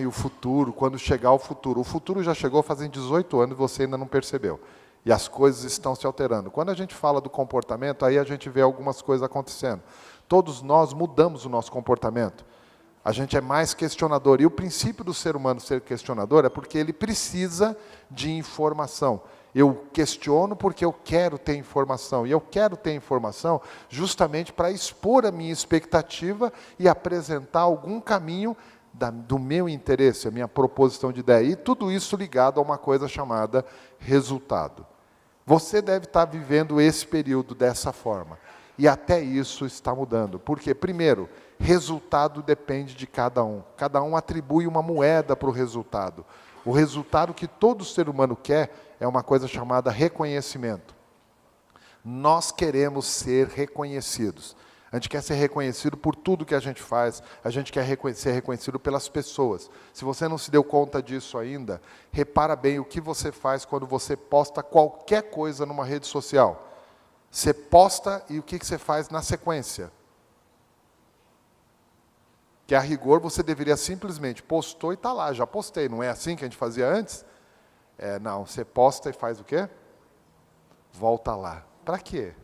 o futuro, quando chegar o futuro. O futuro já chegou fazem 18 anos e você ainda não percebeu. E as coisas estão se alterando. Quando a gente fala do comportamento, aí a gente vê algumas coisas acontecendo. Todos nós mudamos o nosso comportamento. A gente é mais questionador. E o princípio do ser humano ser questionador é porque ele precisa de informação. Eu questiono porque eu quero ter informação. E eu quero ter informação justamente para expor a minha expectativa e apresentar algum caminho do meu interesse, a minha proposição de ideia. E tudo isso ligado a uma coisa chamada resultado. Você deve estar vivendo esse período dessa forma. E até isso está mudando. Porque, primeiro, resultado depende de cada um. Cada um atribui uma moeda para o resultado. O resultado que todo ser humano quer é uma coisa chamada reconhecimento. Nós queremos ser reconhecidos. A gente quer ser reconhecido por tudo que a gente faz, a gente quer ser reconhecido pelas pessoas. Se você não se deu conta disso ainda, repara bem o que você faz quando você posta qualquer coisa numa rede social. Você posta e o que você faz na sequência? Que a rigor você deveria simplesmente postou e está lá, já postei. Não é assim que a gente fazia antes? Não, você posta e faz o quê? Volta lá. Para quê?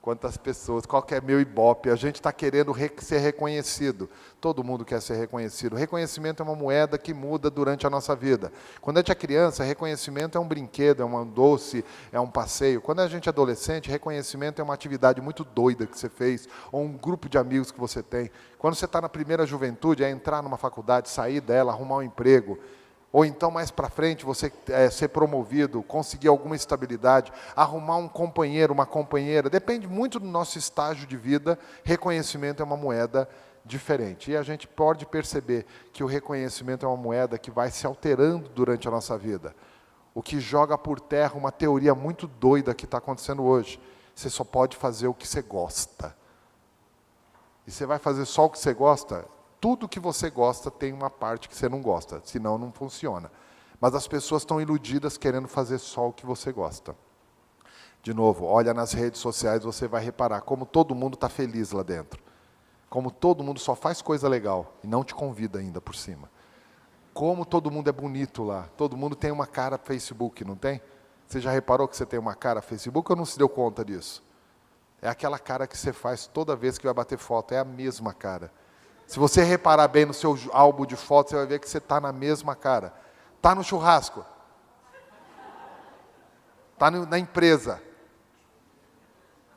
Quantas pessoas, qual que é meu ibope? A gente está querendo ser reconhecido. Todo mundo quer ser reconhecido. Reconhecimento é uma moeda que muda durante a nossa vida. Quando a gente é criança, reconhecimento é um brinquedo, é um doce, é um passeio. Quando a gente é adolescente, reconhecimento é uma atividade muito doida que você fez, ou um grupo de amigos que você tem. Quando você está na primeira juventude, é entrar numa faculdade, sair dela, arrumar um emprego. Ou então, mais para frente, você ser promovido, conseguir alguma estabilidade, arrumar um companheiro, uma companheira. Depende muito do nosso estágio de vida. Reconhecimento é uma moeda diferente. E a gente pode perceber que o reconhecimento é uma moeda que vai se alterando durante a nossa vida. O que joga por terra uma teoria muito doida que está acontecendo hoje. Você só pode fazer o que você gosta. E você vai fazer só o que você gosta? Tudo que você gosta tem uma parte que você não gosta, senão não funciona. Mas as pessoas estão iludidas querendo fazer só o que você gosta. De novo, olha nas redes sociais, você vai reparar como todo mundo está feliz lá dentro. Como todo mundo só faz coisa legal e não te convida ainda por cima. Como todo mundo é bonito lá. Todo mundo tem uma cara Facebook, não tem? Você já reparou que você tem uma cara Facebook ou não se deu conta disso? É aquela cara que você faz toda vez que vai bater foto, é a mesma cara. Se você reparar bem no seu álbum de fotos, você vai ver que você está na mesma cara. Está no churrasco. Está na empresa.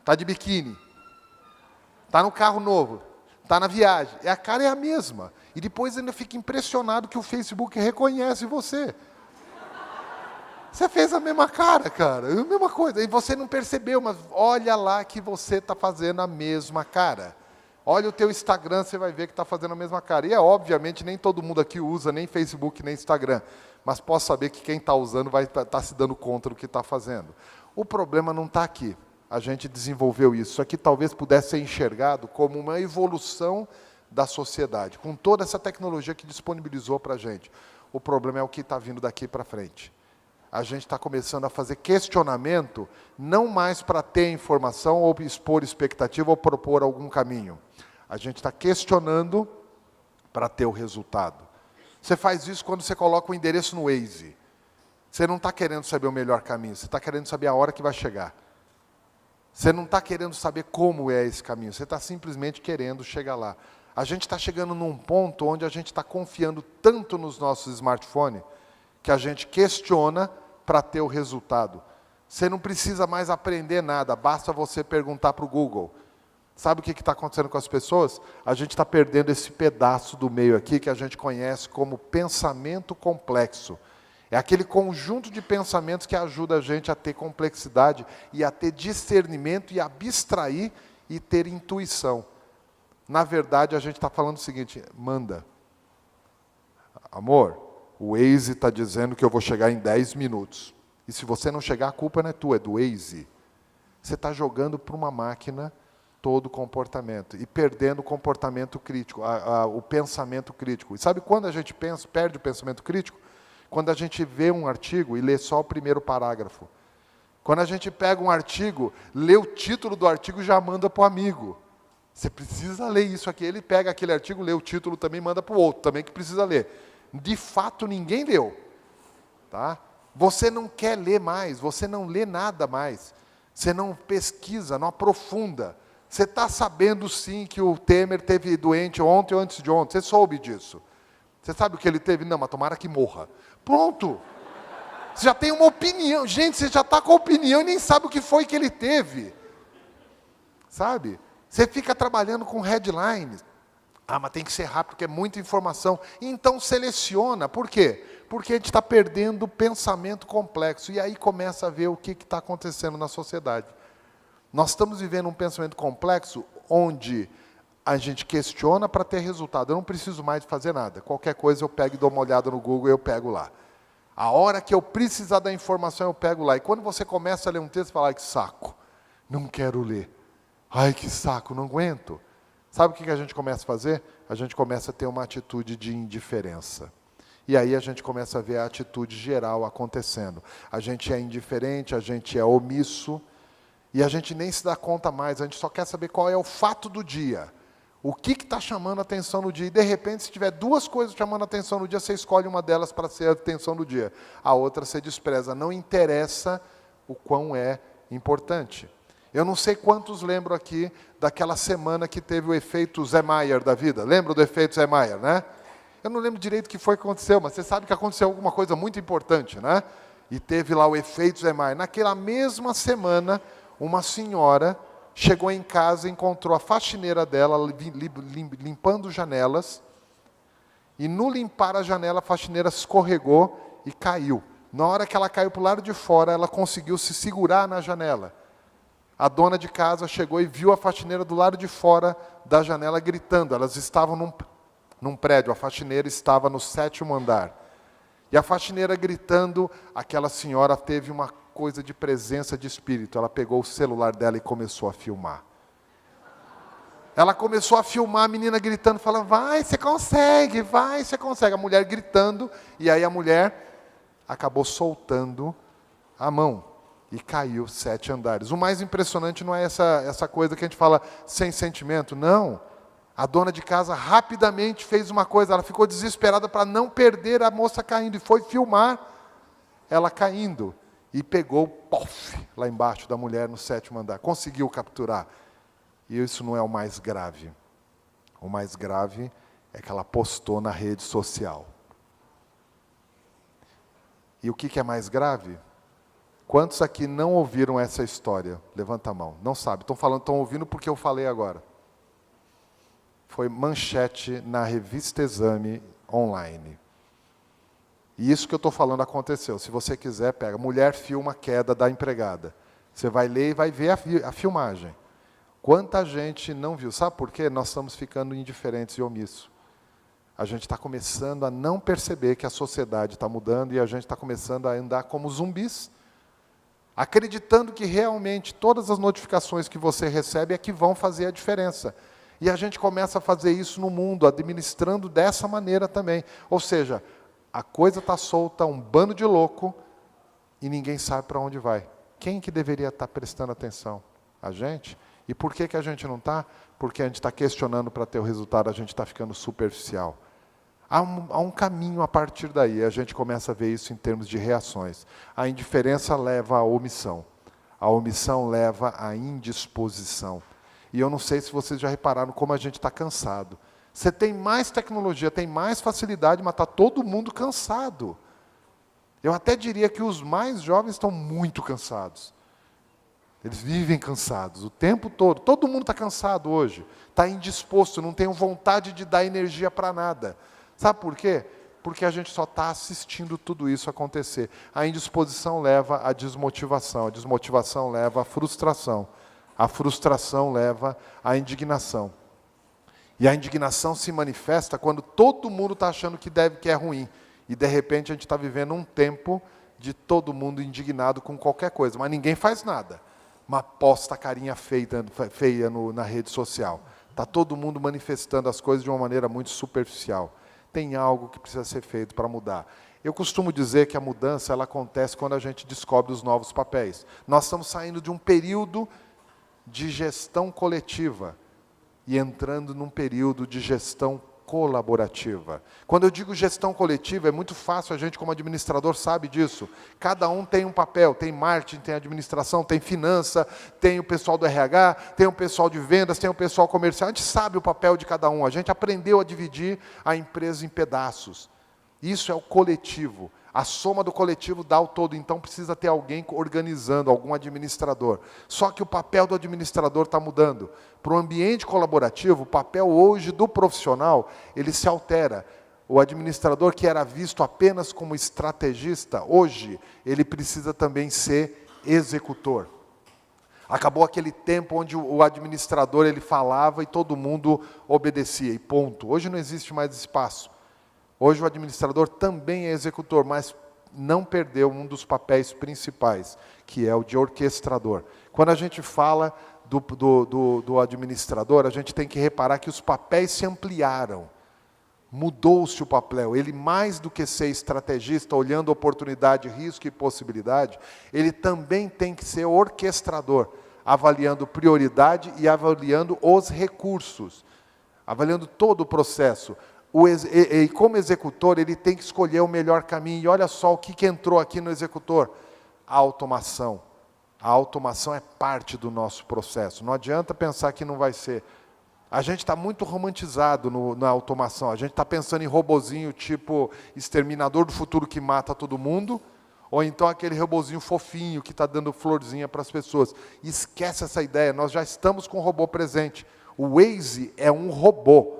Está de biquíni. Está no carro novo. Está na viagem. A cara é a mesma. E depois ainda fica impressionado que o Facebook reconhece você. Você fez a mesma cara, cara. A mesma coisa. E você não percebeu, mas olha lá que você está fazendo a mesma cara. Olha o teu Instagram, você vai ver que está fazendo a mesma cara. E obviamente, nem todo mundo aqui usa nem Facebook, nem Instagram. Mas posso saber que quem está usando vai estar se dando conta do que está fazendo. O problema não está aqui. A gente desenvolveu isso. Isso aqui talvez pudesse ser enxergado como uma evolução da sociedade, com toda essa tecnologia que disponibilizou para a gente. O problema é o que está vindo daqui para frente. A gente está começando a fazer questionamento, não mais para ter informação, ou expor expectativa, ou propor algum caminho. A gente está questionando para ter o resultado. Você faz isso quando você coloca o endereço no Waze. Você não está querendo saber o melhor caminho, você está querendo saber a hora que vai chegar. Você não está querendo saber como é esse caminho, você está simplesmente querendo chegar lá. A gente está chegando num ponto onde a gente está confiando tanto nos nossos smartphones, que a gente questiona para ter o resultado. Você não precisa mais aprender nada, basta você perguntar para o Google. Sabe o que está acontecendo com as pessoas? A gente está perdendo esse pedaço do meio aqui que a gente conhece como pensamento complexo. É aquele conjunto de pensamentos que ajuda a gente a ter complexidade e a ter discernimento e abstrair e ter intuição. Na verdade, a gente está falando o seguinte, manda. Amor, o Waze está dizendo que eu vou chegar em 10 minutos. E se você não chegar, a culpa não é tua, é do Waze. Você está jogando para uma máquina todo o comportamento e perdendo o comportamento crítico, o pensamento crítico. E sabe quando a gente perde o pensamento crítico? Quando a gente vê um artigo e lê só o primeiro parágrafo. Quando a gente pega um artigo, lê o título do artigo e já manda para o amigo. Você precisa ler isso aqui. Ele pega aquele artigo, lê o título também, manda para o outro também que precisa ler. De fato, ninguém leu. Tá? Você não quer ler mais, você não lê nada mais. Você não pesquisa, não aprofunda. Você está sabendo, sim, que o Temer teve doente ontem ou antes de ontem. Você soube disso. Você sabe o que ele teve? Não, mas tomara que morra. Pronto. Você já tem uma opinião. Gente, você já está com a opinião e nem sabe o que foi que ele teve. Sabe? Você fica trabalhando com headlines. Ah, mas tem que ser rápido, porque é muita informação. Então, seleciona. Por quê? Porque a gente está perdendo o pensamento complexo. E aí começa a ver o que está acontecendo na sociedade. Nós estamos vivendo um pensamento complexo onde a gente questiona para ter resultado. Eu não preciso mais de fazer nada. Qualquer coisa eu pego e dou uma olhada no Google e eu pego lá. A hora que eu precisar da informação, eu pego lá. E quando você começa a ler um texto, você fala, ai, que saco, não quero ler. Ai, que saco, não aguento. Sabe o que a gente começa a fazer? A gente começa a ter uma atitude de indiferença. E aí a gente começa a ver a atitude geral acontecendo. A gente é indiferente, a gente é omisso, e a gente nem se dá conta mais, a gente só quer saber qual é o fato do dia. O que está chamando a atenção no dia? E, de repente, se tiver duas coisas chamando a atenção no dia, você escolhe uma delas para ser a atenção do dia. A outra você despreza. Não interessa o quão é importante. Eu não sei quantos lembram aqui daquela semana que teve o efeito Zé Maier da vida. Lembra do efeito Zé Maier, né? Eu não lembro direito o que foi que aconteceu, mas você sabe que aconteceu alguma coisa muito importante, né? E teve lá o efeito Zé Maier. Naquela mesma semana, uma senhora chegou em casa e encontrou a faxineira dela limpando janelas. E no limpar a janela, a faxineira escorregou e caiu. Na hora que ela caiu para o lado de fora, ela conseguiu se segurar na janela. A dona de casa chegou e viu a faxineira do lado de fora da janela gritando. Elas estavam num prédio, a faxineira estava no 7º andar. E a faxineira gritando, aquela senhora teve uma coisa de presença de espírito. Ela pegou o celular dela e começou a filmar. Ela começou a filmar a menina gritando, falando, vai, você consegue, vai, você consegue. A mulher gritando, e aí a mulher acabou soltando a mão. E caiu 7 andares. O mais impressionante não é essa coisa que a gente fala sem sentimento. Não. A dona de casa rapidamente fez uma coisa. Ela ficou desesperada para não perder a moça caindo. E foi filmar ela caindo. E pegou, pof, lá embaixo da mulher no 7º andar. Conseguiu capturar. E isso não é o mais grave. O mais grave é que ela postou na rede social. E o que é mais grave? Quantos aqui não ouviram essa história? Levanta a mão. Não sabe. Estão ouvindo porque eu falei agora. Foi manchete na revista Exame online. E isso que eu estou falando aconteceu. Se você quiser, pega. Mulher filma a queda da empregada. Você vai ler e vai ver a filmagem. Quanta gente não viu? Sabe por quê? Nós estamos ficando indiferentes e omissos. A gente está começando a não perceber que a sociedade está mudando e a gente está começando a andar como zumbis, acreditando que realmente todas as notificações que você recebe é que vão fazer a diferença. E a gente começa a fazer isso no mundo, administrando dessa maneira também. Ou seja, a coisa está solta, um bando de louco, e ninguém sabe para onde vai. Quem que deveria estar prestando atenção? A gente? E por que a gente não está? Porque a gente está questionando para ter o resultado, a gente está ficando superficial. Há um caminho a partir daí, a gente começa a ver isso em termos de reações. A indiferença leva à omissão. A omissão leva à indisposição. E eu não sei se vocês já repararam como a gente está cansado. Você tem mais tecnologia, tem mais facilidade, mas está todo mundo cansado. Eu até diria que os mais jovens estão muito cansados. Eles vivem cansados o tempo todo. Todo mundo está cansado hoje. Está indisposto, não tem vontade de dar energia para nada. Sabe por quê? Porque a gente só está assistindo tudo isso acontecer. A indisposição leva à desmotivação. A desmotivação leva à frustração. A frustração leva à indignação. E a indignação se manifesta quando todo mundo está achando que é ruim. E, de repente, a gente está vivendo um tempo de todo mundo indignado com qualquer coisa. Mas ninguém faz nada. Mas posta a carinha feia na rede social. Está todo mundo manifestando as coisas de uma maneira muito superficial. Tem algo que precisa ser feito para mudar. Eu costumo dizer que a mudança ela acontece quando a gente descobre os novos papéis. Nós estamos saindo de um período de gestão coletiva e entrando num período de gestão colaborativa. Quando eu digo gestão coletiva, é muito fácil, a gente como administrador sabe disso. Cada um tem um papel, tem marketing, tem administração, tem finança, tem o pessoal do RH, tem o pessoal de vendas, tem o pessoal comercial. A gente sabe o papel de cada um, a gente aprendeu a dividir a empresa em pedaços. Isso é o coletivo. A soma do coletivo dá o todo, então precisa ter alguém organizando, algum administrador. Só que o papel do administrador está mudando. Para o ambiente colaborativo, o papel hoje do profissional, ele se altera. O administrador que era visto apenas como estrategista, hoje ele precisa também ser executor. Acabou aquele tempo onde o administrador ele falava e todo mundo obedecia, e ponto. Hoje não existe mais espaço. Hoje o administrador também é executor, mas não perdeu um dos papéis principais, que é o de orquestrador. Quando a gente fala do administrador, a gente tem que reparar que os papéis se ampliaram. Mudou-se o papel. Ele, mais do que ser estrategista, olhando oportunidade, risco e possibilidade, ele também tem que ser orquestrador, avaliando prioridade e avaliando os recursos, avaliando todo o processo. E como executor, ele tem que escolher o melhor caminho. E olha só o que entrou aqui no executor. A automação. A automação é parte do nosso processo. Não adianta pensar que não vai ser. A gente está muito romantizado na automação. A gente está pensando em robozinho tipo Exterminador do Futuro que mata todo mundo, ou então aquele robozinho fofinho que está dando florzinha para as pessoas. Esquece essa ideia, nós já estamos com o robô presente. O Waze é um robô.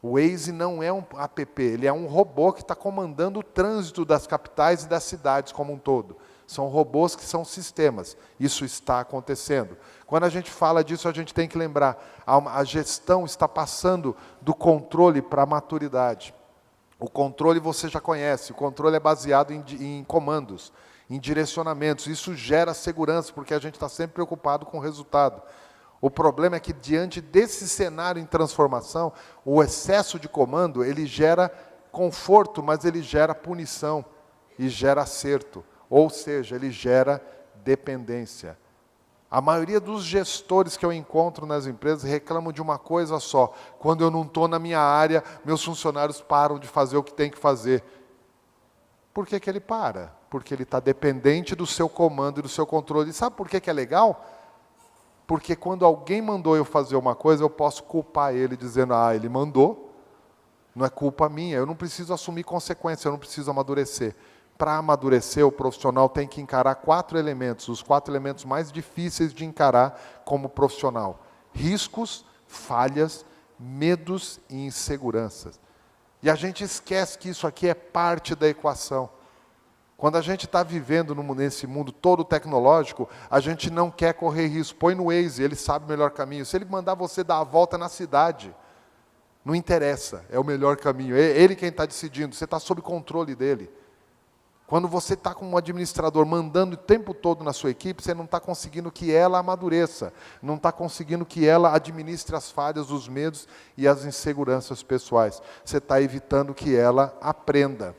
O Waze não é um app, ele é um robô que está comandando o trânsito das capitais e das cidades como um todo. São robôs que são sistemas. Isso está acontecendo. Quando a gente fala disso, a gente tem que lembrar, a gestão está passando do controle para a maturidade. O controle você já conhece, o controle é baseado em comandos, em direcionamentos. Isso gera segurança, porque a gente está sempre preocupado com o resultado. O problema é que, diante desse cenário em transformação, o excesso de comando, ele gera conforto, mas ele gera punição e gera acerto. Ou seja, ele gera dependência. A maioria dos gestores que eu encontro nas empresas reclamam de uma coisa só. Quando eu não estou na minha área, meus funcionários param de fazer o que tem que fazer. Por que ele para? Porque ele está dependente do seu comando e do seu controle. E sabe por que é legal? Porque quando alguém mandou eu fazer uma coisa, eu posso culpar ele, dizendo, ele mandou, não é culpa minha, eu não preciso assumir consequência, eu não preciso amadurecer. Para amadurecer, o profissional tem que encarar 4 elementos, os 4 elementos mais difíceis de encarar como profissional. Riscos, falhas, medos e inseguranças. E a gente esquece que isso aqui é parte da equação. Quando a gente está vivendo nesse mundo todo tecnológico, a gente não quer correr risco. Põe no Waze, ele sabe o melhor caminho. Se ele mandar você dar a volta na cidade, não interessa, é o melhor caminho. É ele quem está decidindo, você está sob controle dele. Quando você está com um administrador mandando o tempo todo na sua equipe, você não está conseguindo que ela amadureça, não está conseguindo que ela administre as falhas, os medos e as inseguranças pessoais. Você está evitando que ela aprenda.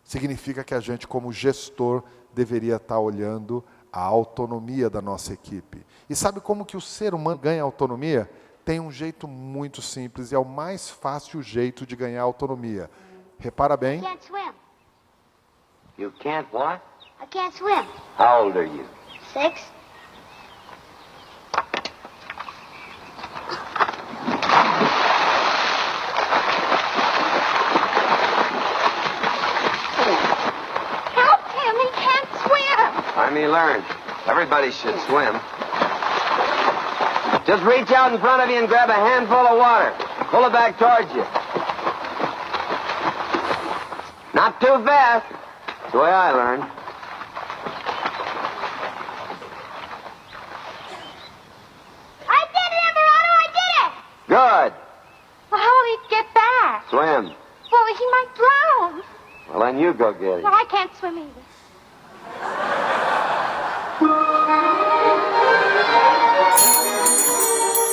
Significa que a gente, como gestor, deveria estar olhando a autonomia da nossa equipe. E sabe como que o ser humano ganha autonomia? Tem um jeito muito simples, e é o mais fácil jeito de ganhar autonomia. Repara bem. Can't swim. You can't what? I can't swim. How old are you? 6. Help him, he can't swim. Time he learned. Everybody should swim. Just reach out in front of you and grab a handful of water. Pull it back towards you. Not too fast. That's the way I learned. I did it, Emeraldo, I did it. Good. Well, how will he get back? Swim. Well, he might drown. Well, then you go get him. Well, I can't swim either.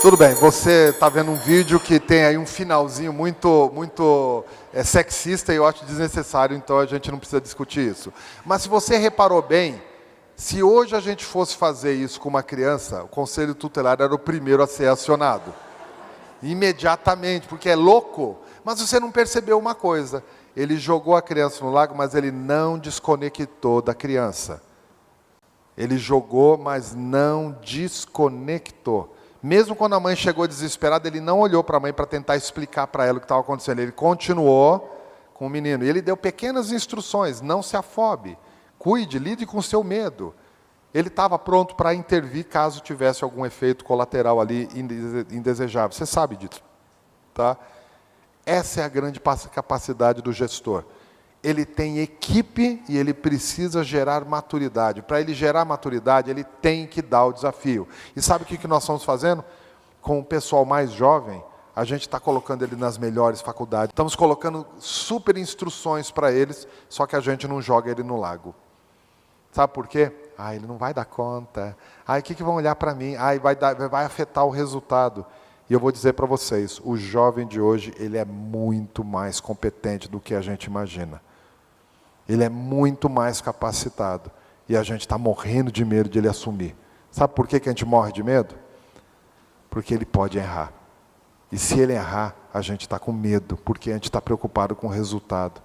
Tudo bem, você está vendo um vídeo que tem aí um finalzinho muito sexista e eu acho desnecessário, então a gente não precisa discutir isso. Mas se você reparou bem, se hoje a gente fosse fazer isso com uma criança, o Conselho Tutelar era o primeiro a ser acionado. Imediatamente, porque é louco. Mas você não percebeu uma coisa, ele jogou a criança no lago, mas ele não desconectou da criança. Ele jogou, mas não desconectou. Mesmo quando a mãe chegou desesperada, ele não olhou para a mãe para tentar explicar para ela o que estava acontecendo. Ele continuou com o menino. E ele deu pequenas instruções. Não se afobe. Cuide, lide com o seu medo. Ele estava pronto para intervir caso tivesse algum efeito colateral ali indesejável. Você sabe disso. Tá? Essa é a grande capacidade do gestor. Ele tem equipe e ele precisa gerar maturidade. Para ele gerar maturidade, ele tem que dar o desafio. E sabe o que nós estamos fazendo? Com o pessoal mais jovem, a gente está colocando ele nas melhores faculdades. Estamos colocando super instruções para eles, só que a gente não joga ele no lago. Sabe por quê? Ele não vai dar conta. O que vão olhar para mim? Vai afetar o resultado. E eu vou dizer para vocês, o jovem de hoje, ele é muito mais competente do que a gente imagina. Ele é muito mais capacitado. E a gente está morrendo de medo de ele assumir. Sabe por que a gente morre de medo? Porque ele pode errar. E se ele errar, a gente está com medo, porque a gente está preocupado com o resultado.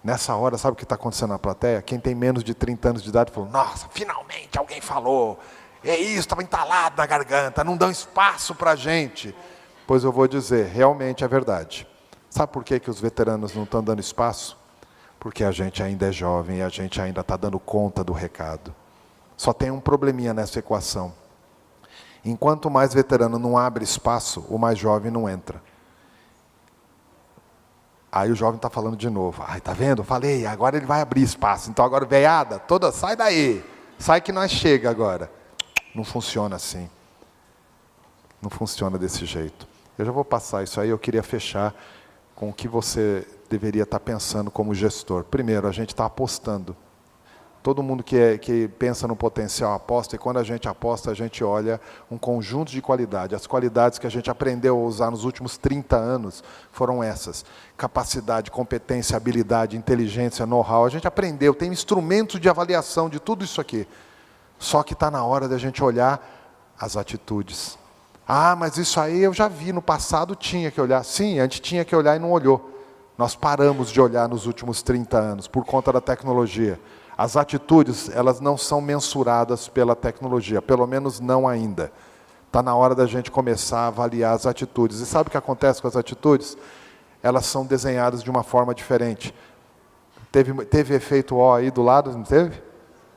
Nessa hora, sabe o que está acontecendo na plateia? Quem tem menos de 30 anos de idade falou, nossa, finalmente alguém falou. É isso, estava entalado na garganta, não dão espaço para a gente. Pois eu vou dizer, realmente é verdade. Sabe por que os veteranos não estão dando espaço? Porque a gente ainda é jovem e a gente ainda está dando conta do recado. Só tem um probleminha nessa equação. Enquanto mais veterano não abre espaço, o mais jovem não entra. Aí o jovem está falando de novo. Ai, tá vendo? Falei, agora ele vai abrir espaço. Então agora, veiada, toda, sai daí. Sai que nós chega agora. Não funciona assim. Não funciona desse jeito. Eu já vou passar isso aí, eu queria fechar com o que você deveria estar pensando como gestor. Primeiro, a gente está apostando. Todo mundo que pensa no potencial aposta, e quando a gente aposta, a gente olha um conjunto de qualidades. As qualidades que a gente aprendeu a usar nos últimos 30 anos foram essas. Capacidade, competência, habilidade, inteligência, know-how. A gente aprendeu, tem instrumentos de avaliação de tudo isso aqui. Só que está na hora da gente olhar as atitudes. Ah, mas isso aí eu já vi, no passado tinha que olhar. Sim, a gente tinha que olhar e não olhou. Nós paramos de olhar nos últimos 30 anos, por conta da tecnologia. As atitudes, elas não são mensuradas pela tecnologia, pelo menos não ainda. Está na hora da gente começar a avaliar as atitudes. E sabe o que acontece com as atitudes? Elas são desenhadas de uma forma diferente. Teve efeito O aí do lado, não teve?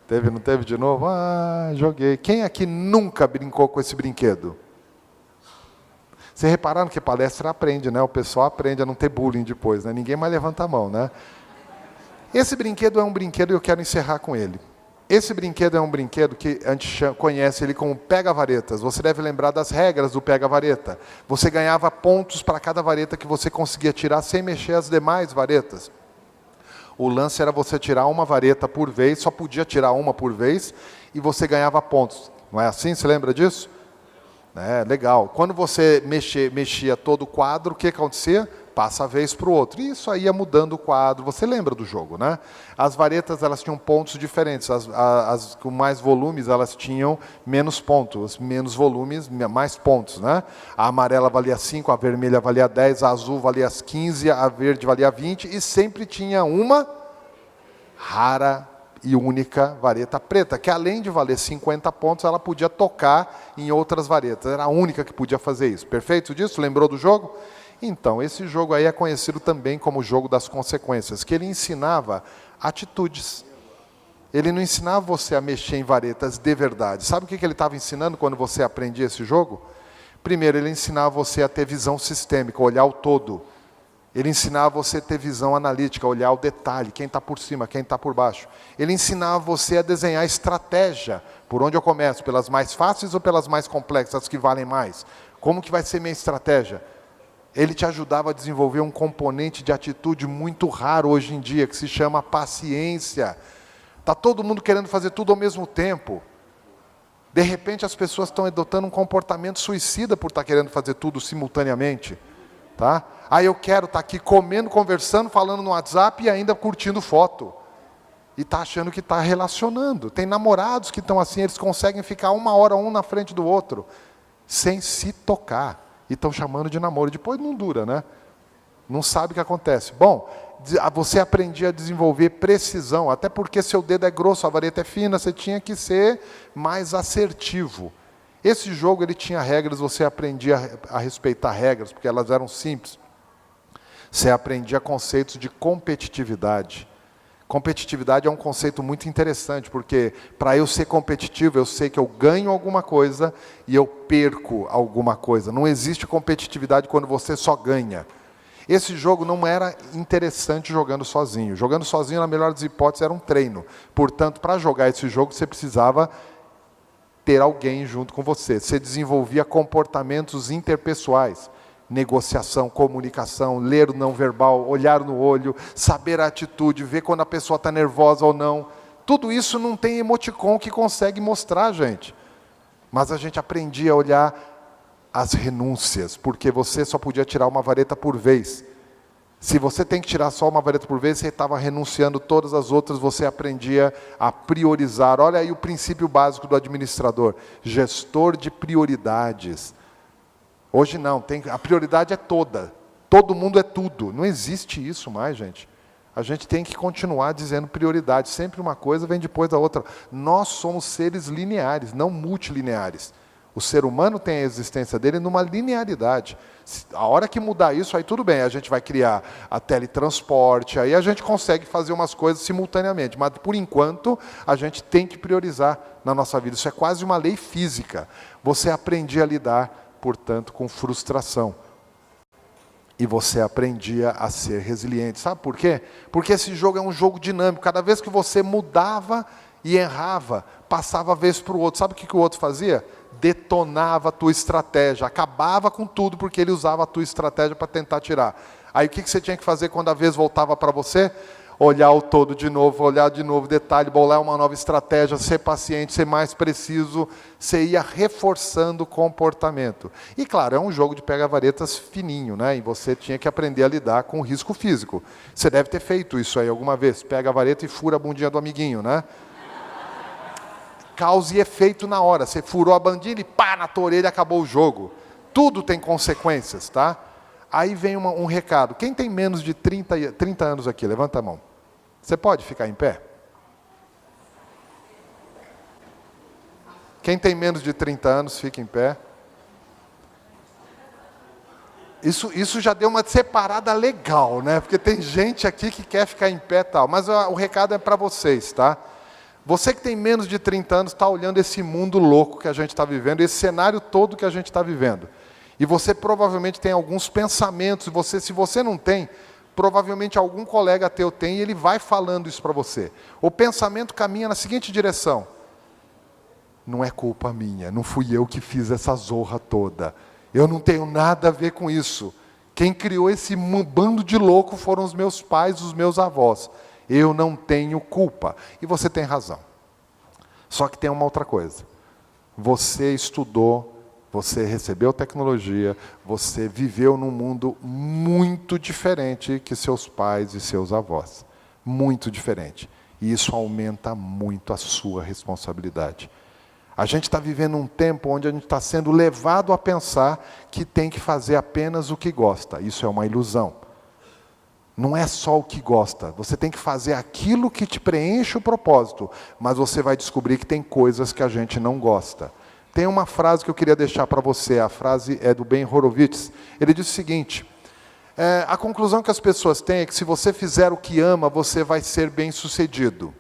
Teve, não teve de novo? Ah, joguei. Quem aqui nunca brincou com esse brinquedo? Vocês repararam que palestra aprende, né? O pessoal aprende a não ter bullying depois, né? Ninguém mais levanta a mão, né? Esse brinquedo é um brinquedo e eu quero encerrar com ele. Esse brinquedo é um brinquedo que a gente conhece ele como pega-varetas. Você deve lembrar das regras do pega-vareta. Você ganhava pontos para cada vareta que você conseguia tirar sem mexer as demais varetas. O lance era você tirar uma vareta por vez, só podia tirar uma por vez, e você ganhava pontos. Não é assim? Você lembra disso? É, legal. Quando você mexia todo o quadro, o que acontecia? Passa a vez para o outro. E isso aí ia mudando o quadro. Você lembra do jogo, né? As varetas, elas tinham pontos diferentes. As com mais volumes, elas tinham menos pontos. Menos volumes, mais pontos, né? A amarela valia 5, a vermelha valia 10, a azul valia 15, a verde valia 20. E sempre tinha uma rara e única vareta preta, que além de valer 50 pontos, ela podia tocar em outras varetas. Era a única que podia fazer isso. Perfeito disso? Lembrou do jogo? Então, esse jogo aí é conhecido também como o jogo das consequências, que ele ensinava atitudes. Ele não ensinava você a mexer em varetas de verdade. Sabe o que ele estava ensinando quando você aprendia esse jogo? Primeiro, ele ensinava você a ter visão sistêmica, olhar o todo. Ele ensinava você a ter visão analítica, olhar o detalhe, quem está por cima, quem está por baixo. Ele ensinava você a desenhar estratégia. Por onde eu começo? Pelas mais fáceis ou pelas mais complexas, as que valem mais? Como que vai ser minha estratégia? Ele te ajudava a desenvolver um componente de atitude muito raro hoje em dia, que se chama paciência. Está todo mundo querendo fazer tudo ao mesmo tempo. De repente, as pessoas estão adotando um comportamento suicida por estar querendo fazer tudo simultaneamente. Tá? Aí eu quero estar aqui comendo, conversando, falando no WhatsApp e ainda curtindo foto. E está achando que está relacionando. Tem namorados que estão assim, eles conseguem ficar 1 hora um na frente do outro, sem se tocar. E estão chamando de namoro. Depois não dura, né? Não sabe o que acontece. Bom, você aprendia a desenvolver precisão, até porque seu dedo é grosso, a vareta é fina, você tinha que ser mais assertivo. Esse jogo ele tinha regras, você aprendia a respeitar regras, porque elas eram simples. Você aprendia conceitos de competitividade. Competitividade é um conceito muito interessante, porque para eu ser competitivo, eu sei que eu ganho alguma coisa e eu perco alguma coisa. Não existe competitividade quando você só ganha. Esse jogo não era interessante jogando sozinho. Jogando sozinho, na melhor das hipóteses, era um treino. Portanto, para jogar esse jogo, você precisava ter alguém junto com você. Você desenvolvia comportamentos interpessoais. Negociação, comunicação, ler o não verbal, olhar no olho, saber a atitude, ver quando a pessoa está nervosa ou não. Tudo isso não tem emoticon que consegue mostrar, gente. Mas a gente aprendia a olhar as renúncias, porque você só podia tirar uma vareta por vez. Se você tem que tirar só uma vareta por vez, você estava renunciando todas as outras, você aprendia a priorizar. Olha aí o princípio básico do administrador, gestor de prioridades. Hoje não, a prioridade é toda. Todo mundo é tudo. Não existe isso mais, gente. A gente tem que continuar dizendo prioridade. Sempre uma coisa vem depois da outra. Nós somos seres lineares, não multilineares. O ser humano tem a existência dele numa linearidade. A hora que mudar isso, aí tudo bem. A gente vai criar a teletransporte, aí a gente consegue fazer umas coisas simultaneamente. Mas, por enquanto, a gente tem que priorizar na nossa vida. Isso é quase uma lei física. Você aprendia a lidar, portanto, com frustração. E você aprendia a ser resiliente. Sabe por quê? Porque esse jogo é um jogo dinâmico. Cada vez que você mudava e errava, passava a vez para o outro. Sabe o que o outro fazia? Detonava a tua estratégia, acabava com tudo porque ele usava a tua estratégia para tentar tirar. Aí o que você tinha que fazer quando a vez voltava para você? Olhar o todo de novo, olhar de novo, detalhe, bolar uma nova estratégia, ser paciente, ser mais preciso, você ia reforçando o comportamento. E claro, é um jogo de pega-varetas fininho, né? E você tinha que aprender a lidar com o risco físico. Você deve ter feito isso aí alguma vez, pega a vareta e fura a bundinha do amiguinho, né? Causa e efeito na hora. Você furou a bandinha e pá, na tua orelha, acabou o jogo. Tudo tem consequências, tá? Aí vem um recado. Quem tem menos de 30 anos aqui? Levanta a mão. Você pode ficar em pé? Quem tem menos de 30 anos, fica em pé. Isso já deu uma separada legal, né? Porque tem gente aqui que quer ficar em pé e tal. Mas o recado é para vocês, tá? Você que tem menos de 30 anos está olhando esse mundo louco que a gente está vivendo, esse cenário todo que a gente está vivendo. E você provavelmente tem alguns pensamentos, se você não tem, provavelmente algum colega teu tem e ele vai falando isso para você. O pensamento caminha na seguinte direção: não é culpa minha, não fui eu que fiz essa zorra toda. Eu não tenho nada a ver com isso. Quem criou esse bando de louco foram os meus pais, os meus avós. Eu não tenho culpa. E você tem razão. Só que tem uma outra coisa. Você estudou, você recebeu tecnologia, você viveu num mundo muito diferente que seus pais e seus avós. Muito diferente. E isso aumenta muito a sua responsabilidade. A gente está vivendo um tempo onde a gente está sendo levado a pensar que tem que fazer apenas o que gosta. Isso é uma ilusão. Não é só o que gosta. Você tem que fazer aquilo que te preenche o propósito. Mas você vai descobrir que tem coisas que a gente não gosta. Tem uma frase que eu queria deixar para você. A frase é do Ben Horowitz. Ele diz o seguinte: a conclusão que as pessoas têm é que se você fizer o que ama, você vai ser bem-sucedido.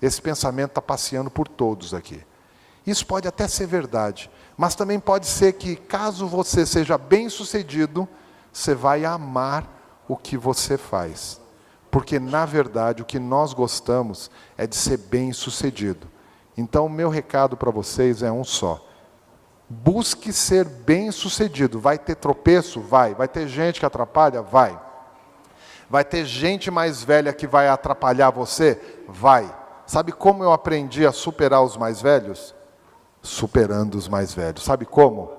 Esse pensamento está passeando por todos aqui. Isso pode até ser verdade. Mas também pode ser que, caso você seja bem-sucedido, você vai amar o que você faz. Porque, na verdade, o que nós gostamos é de ser bem-sucedido. Então, o meu recado para vocês é um só. Busque ser bem-sucedido. Vai ter tropeço? Vai. Vai ter gente que atrapalha? Vai. Vai ter gente mais velha que vai atrapalhar você? Vai. Sabe como eu aprendi a superar os mais velhos? Superando os mais velhos. Sabe como?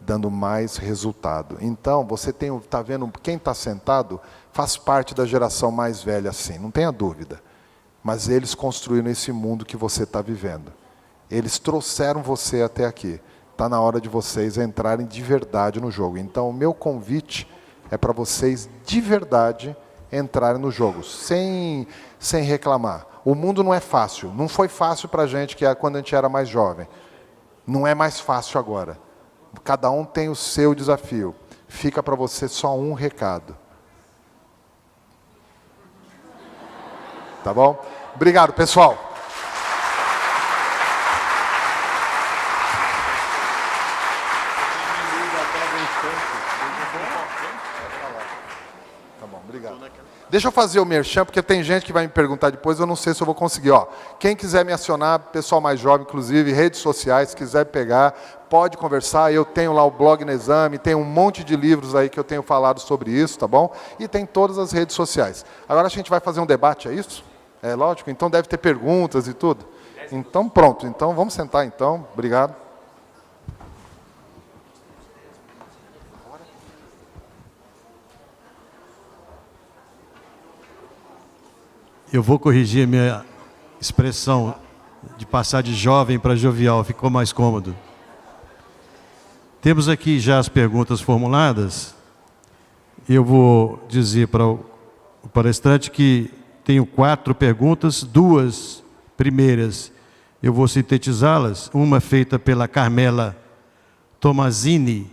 Dando mais resultado. Então, você está vendo, quem está sentado faz parte da geração mais velha, sim, não tenha dúvida. Mas eles construíram esse mundo que você está vivendo. Eles trouxeram você até aqui. Está na hora de vocês entrarem de verdade no jogo. Então, o meu convite é para vocês, de verdade, entrarem no jogo, sem reclamar. O mundo não é fácil. Não foi fácil para a gente quando a gente era mais jovem. Não é mais fácil agora. Cada um tem o seu desafio. Fica para você só um recado. Tá bom? Obrigado, pessoal. Tá bom, obrigado. Deixa eu fazer o merchan, porque tem gente que vai me perguntar depois, eu não sei se eu vou conseguir. Ó, quem quiser me acionar, pessoal mais jovem, inclusive, redes sociais, se quiser pegar, pode conversar. Eu tenho lá o blog no exame, tem um monte de livros aí que eu tenho falado sobre isso, tá bom? E tem todas as redes sociais. Agora a gente vai fazer um debate, é isso? É lógico? Então deve ter perguntas e tudo. Então pronto, então vamos sentar então. Obrigado. Eu vou corrigir a minha expressão de passar de jovem para jovial, ficou mais cômodo. Temos aqui já as perguntas formuladas. Eu vou dizer para o palestrante que tenho 4 perguntas, 2 primeiras eu vou sintetizá-las, uma feita pela Carmela Tomazini,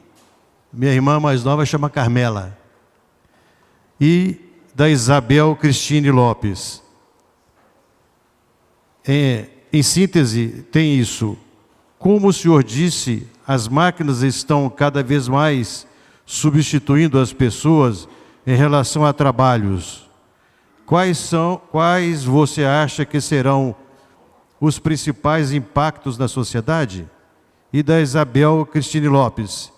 minha irmã mais nova chama Carmela, e da Isabel Cristine Lopes. Em síntese, tem isso. Como o senhor disse, as máquinas estão cada vez mais substituindo as pessoas em relação a trabalhos. Quais você acha que serão os principais impactos na sociedade? E da Isabel Cristine Lopes,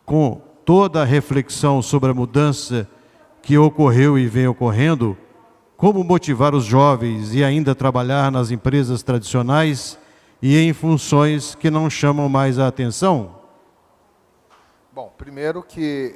com toda a reflexão sobre a mudança que ocorreu e vem ocorrendo, como motivar os jovens e ainda trabalhar nas empresas tradicionais e em funções que não chamam mais a atenção? Bom, primeiro que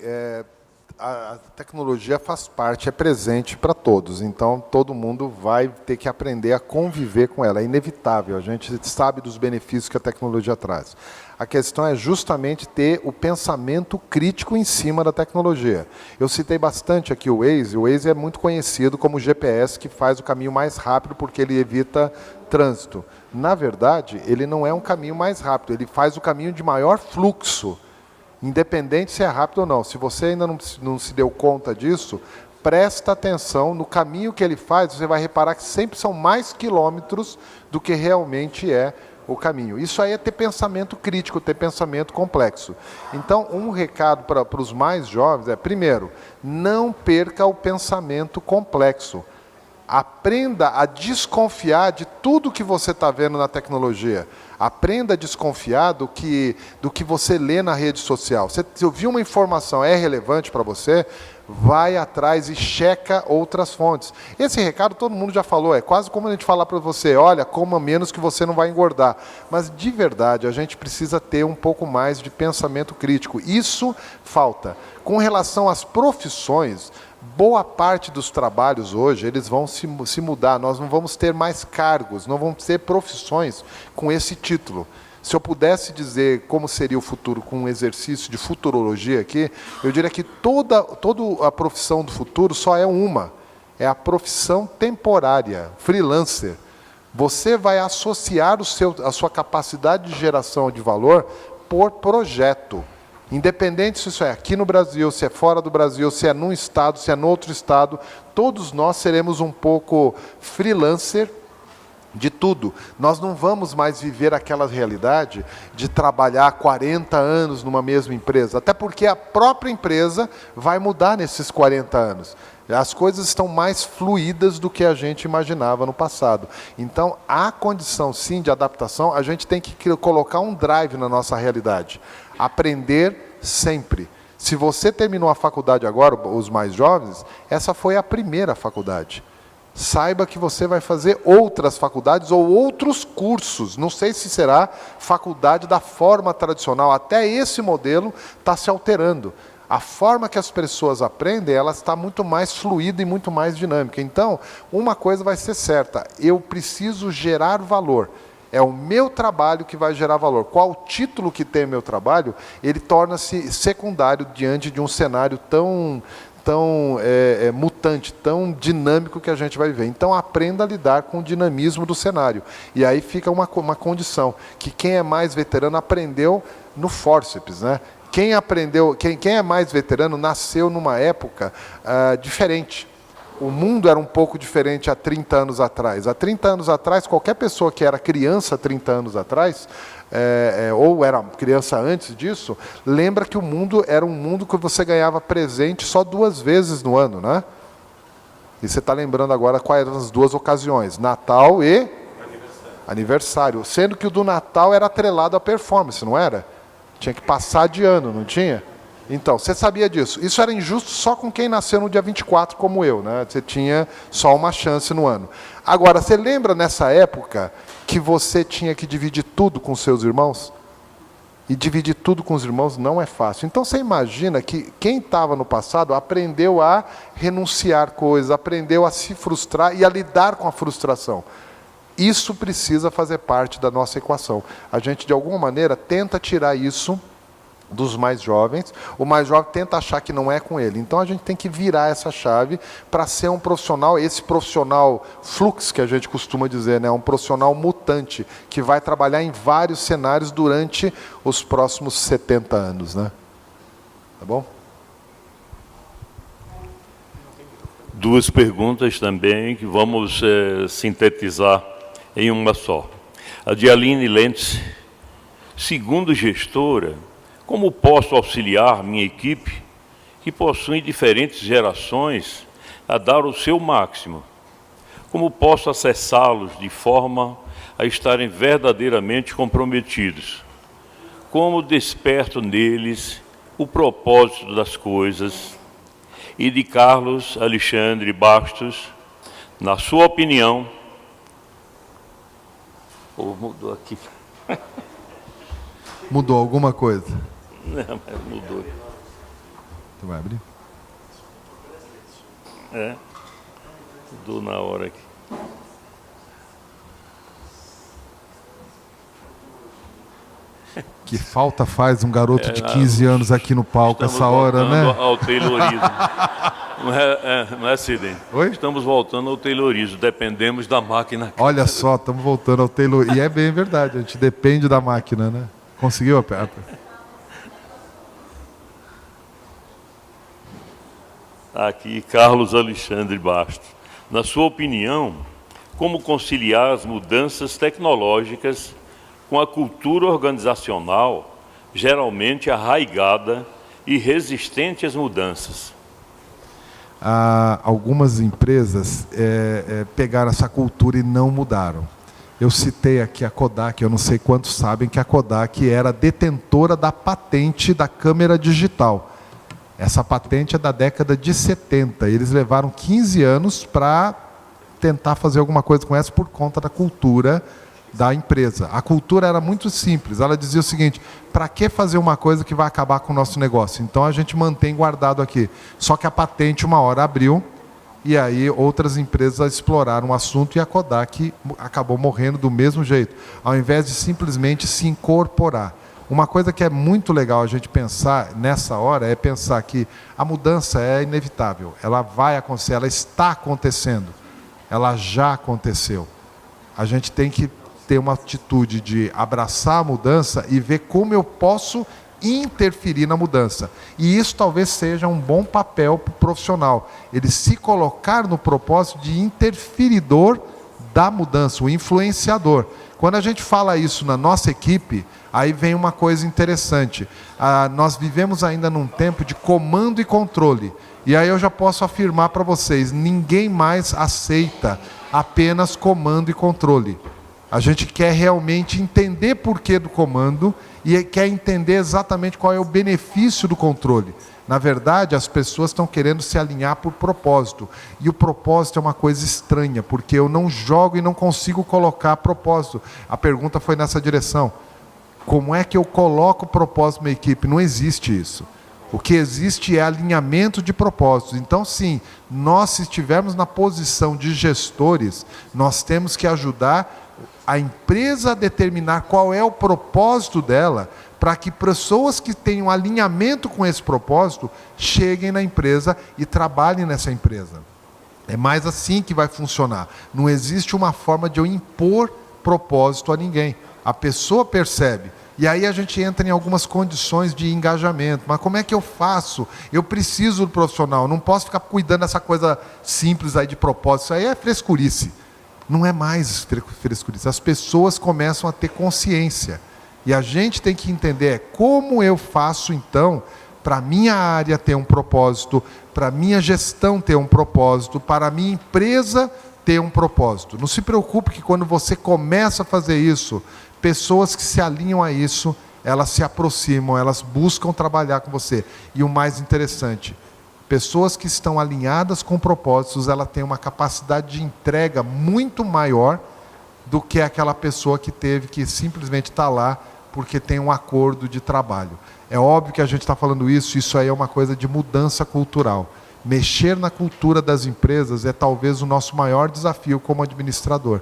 a tecnologia faz parte, é presente para todos, então todo mundo vai ter que aprender a conviver com ela, é inevitável, a gente sabe dos benefícios que a tecnologia traz. A questão é justamente ter o pensamento crítico em cima da tecnologia. Eu citei bastante aqui o Waze é muito conhecido como o GPS que faz o caminho mais rápido porque ele evita trânsito. Na verdade, ele não é um caminho mais rápido, ele faz o caminho de maior fluxo, independente se é rápido ou não. Se você ainda não se deu conta disso, presta atenção no caminho que ele faz, você vai reparar que sempre são mais quilômetros do que realmente é o caminho. Isso aí é ter pensamento crítico, ter pensamento complexo. Então, um recado para os mais jovens é, primeiro, não perca o pensamento complexo. Aprenda a desconfiar de tudo que você está vendo na tecnologia. Aprenda a desconfiar do que você lê na rede social. Se ouvir uma informação é relevante para você, vai atrás e checa outras fontes. Esse recado todo mundo já falou, é quase como a gente falar para você, olha, coma menos que você não vai engordar. Mas, de verdade, a gente precisa ter um pouco mais de pensamento crítico. Isso falta. Com relação às profissões, boa parte dos trabalhos hoje, eles vão se mudar, nós não vamos ter mais cargos, não vamos ter profissões com esse título. Se eu pudesse dizer como seria o futuro com um exercício de futurologia aqui, eu diria que toda a profissão do futuro só é uma, é a profissão temporária, freelancer. Você vai associar a sua capacidade de geração de valor por projeto. Independente se isso é aqui no Brasil, se é fora do Brasil, se é num estado, se é no outro estado, todos nós seremos um pouco freelancer de tudo. Nós não vamos mais viver aquela realidade de trabalhar 40 anos numa mesma empresa, até porque a própria empresa vai mudar nesses 40 anos. As coisas estão mais fluídas do que a gente imaginava no passado. Então, há condição, sim, de adaptação, a gente tem que colocar um drive na nossa realidade. Aprender sempre. Se você terminou a faculdade agora, os mais jovens, essa foi a primeira faculdade. Saiba que você vai fazer outras faculdades ou outros cursos. Não sei se será faculdade da forma tradicional. Até esse modelo está se alterando. A forma que as pessoas aprendem, ela está muito mais fluida e muito mais dinâmica. Então, uma coisa vai ser certa. Eu preciso gerar valor. É o meu trabalho que vai gerar valor. Qual o título que tem meu trabalho, ele torna-se secundário diante de um cenário tão mutante, tão dinâmico que a gente vai viver. Então, aprenda a lidar com o dinamismo do cenário. E aí fica uma condição, que quem é mais veterano aprendeu no fórceps, né? Quem é mais veterano nasceu numa época diferente. O mundo era um pouco diferente há 30 anos atrás. Há 30 anos atrás, qualquer pessoa que era criança 30 anos atrás, ou era criança antes disso, lembra que o mundo era um mundo que você ganhava presente só 2 vezes no ano, né? E você está lembrando agora quais eram as 2 ocasiões, Natal e aniversário. Sendo que o do Natal era atrelado à performance, não era? Tinha que passar de ano, não tinha? Então, você sabia disso. Isso era injusto só com quem nasceu no dia 24, como eu, né? Você tinha só uma chance no ano. Agora, você lembra nessa época que você tinha que dividir tudo com seus irmãos? E dividir tudo com os irmãos não é fácil. Então, você imagina que quem estava no passado aprendeu a renunciar coisas, aprendeu a se frustrar e a lidar com a frustração. Isso precisa fazer parte da nossa equação. A gente, de alguma maneira, tenta tirar isso dos mais jovens. O mais jovem tenta achar que não é com ele. Então a gente tem que virar essa chave para ser um profissional, esse profissional flux que a gente costuma dizer, né? Um profissional mutante, que vai trabalhar em vários cenários durante os próximos 70 anos. Né? Tá bom? Duas perguntas também que vamos sintetizar em uma só. A de Aline Lentz. Segundo gestora, como posso auxiliar minha equipe, que possui diferentes gerações, a dar o seu máximo? Como posso acessá-los de forma a estarem verdadeiramente comprometidos? Como desperto neles o propósito das coisas? E de Carlos Alexandre Bastos, na sua opinião... mudou aqui. Mudou alguma coisa? Não, mas mudou. Tu vai abrir? Mudou na hora aqui. Que falta faz um garoto de 15 anos aqui no palco essa hora, né? Estamos voltando ao Taylorismo. Não é, Sidney? Oi? Estamos voltando ao Taylorismo, dependemos da máquina. Olha só, estamos voltando ao Taylor. E é bem verdade, a gente depende da máquina, né? Conseguiu, aperta? Aqui, Carlos Alexandre Bastos. Na sua opinião, como conciliar as mudanças tecnológicas com a cultura organizacional, geralmente arraigada e resistente às mudanças? Algumas empresas pegaram essa cultura e não mudaram. Eu citei aqui a Kodak, eu não sei quantos sabem que a Kodak era detentora da patente da câmera digital. Essa patente é da década de 70. Eles levaram 15 anos para tentar fazer alguma coisa com essa por conta da cultura da empresa. A cultura era muito simples. Ela dizia o seguinte: para que fazer uma coisa que vai acabar com o nosso negócio? Então a gente mantém guardado aqui. Só que a patente uma hora abriu e aí outras empresas exploraram o assunto e a Kodak acabou morrendo do mesmo jeito, ao invés de simplesmente se incorporar. Uma coisa que é muito legal a gente pensar nessa hora é pensar que a mudança é inevitável. Ela vai acontecer, ela está acontecendo. Ela já aconteceu. A gente tem que ter uma atitude de abraçar a mudança e ver como eu posso interferir na mudança. E isso talvez seja um bom papel para o profissional. Ele se colocar no propósito de interferidor da mudança, o influenciador. Quando a gente fala isso na nossa equipe, aí vem uma coisa interessante. Nós vivemos ainda num tempo de comando e controle. E aí eu já posso afirmar para vocês, ninguém mais aceita apenas comando e controle. A gente quer realmente entender porquê do comando e quer entender exatamente qual é o benefício do controle. Na verdade, as pessoas estão querendo se alinhar por propósito. E o propósito é uma coisa estranha, porque eu não jogo e não consigo colocar propósito. A pergunta foi nessa direção. Como é que eu coloco propósito na equipe? Não existe isso. O que existe é alinhamento de propósitos. Então, sim, nós, se estivermos na posição de gestores, nós temos que ajudar a empresa a determinar qual é o propósito dela, para que pessoas que tenham alinhamento com esse propósito cheguem na empresa e trabalhem nessa empresa. É mais assim que vai funcionar. Não existe uma forma de eu impor propósito a ninguém. A pessoa percebe. E aí a gente entra em algumas condições de engajamento. Mas como é que eu faço? Eu preciso do profissional. Não posso ficar cuidando dessa coisa simples aí de propósito. Isso aí é frescurice. Não é mais frescurice. As pessoas começam a ter consciência. E a gente tem que entender como eu faço, então, para a minha área ter um propósito, para a minha gestão ter um propósito, para a minha empresa ter um propósito. Não se preocupe que quando você começa a fazer isso, pessoas que se alinham a isso, elas se aproximam, elas buscam trabalhar com você. E o mais interessante, pessoas que estão alinhadas com propósitos, ela tem uma capacidade de entrega muito maior do que aquela pessoa que teve que simplesmente estar lá porque tem um acordo de trabalho. É óbvio que a gente está falando isso aí é uma coisa de mudança cultural. Mexer na cultura das empresas é talvez o nosso maior desafio como administrador.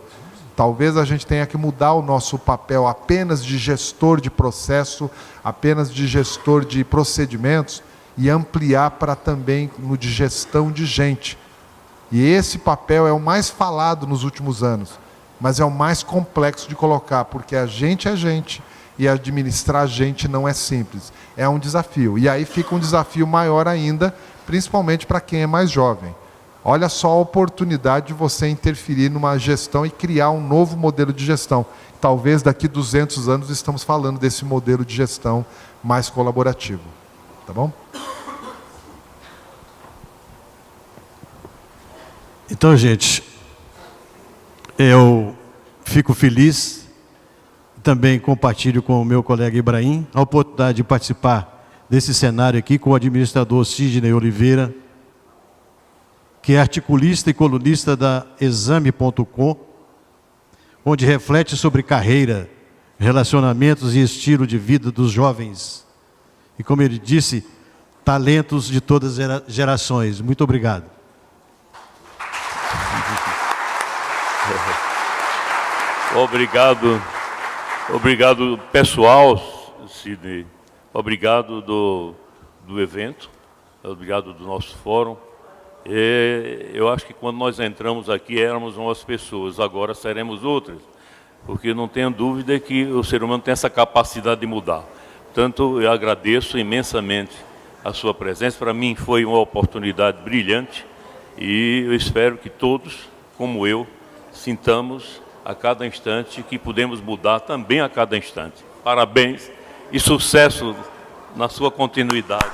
Talvez a gente tenha que mudar o nosso papel apenas de gestor de processo, apenas de gestor de procedimentos, e ampliar para também no de gestão de gente. E esse papel é o mais falado nos últimos anos, mas é o mais complexo de colocar, porque a gente é gente, e administrar gente não é simples. É um desafio. E aí fica um desafio maior ainda, principalmente para quem é mais jovem. Olha só a oportunidade de você interferir numa gestão e criar um novo modelo de gestão. Talvez daqui 200 anos estamos falando desse modelo de gestão mais colaborativo. Tá bom? Então, gente, eu fico feliz, também compartilho com o meu colega Ibrahim a oportunidade de participar desse cenário aqui com o administrador Sidney Oliveira, que é articulista e colunista da Exame.com, onde reflete sobre carreira, relacionamentos e estilo de vida dos jovens. E, como ele disse, talentos de todas as gerações. Muito obrigado. Obrigado pessoal, Sidney. Obrigado do evento, obrigado do nosso fórum. Eu acho que quando nós entramos aqui éramos umas pessoas, agora seremos outras, porque não tenho dúvida que o ser humano tem essa capacidade de mudar. Portanto, eu agradeço imensamente a sua presença. Para mim foi uma oportunidade brilhante e eu espero que todos, como eu, sintamos a cada instante que podemos mudar também a cada instante. Parabéns e sucesso na sua continuidade.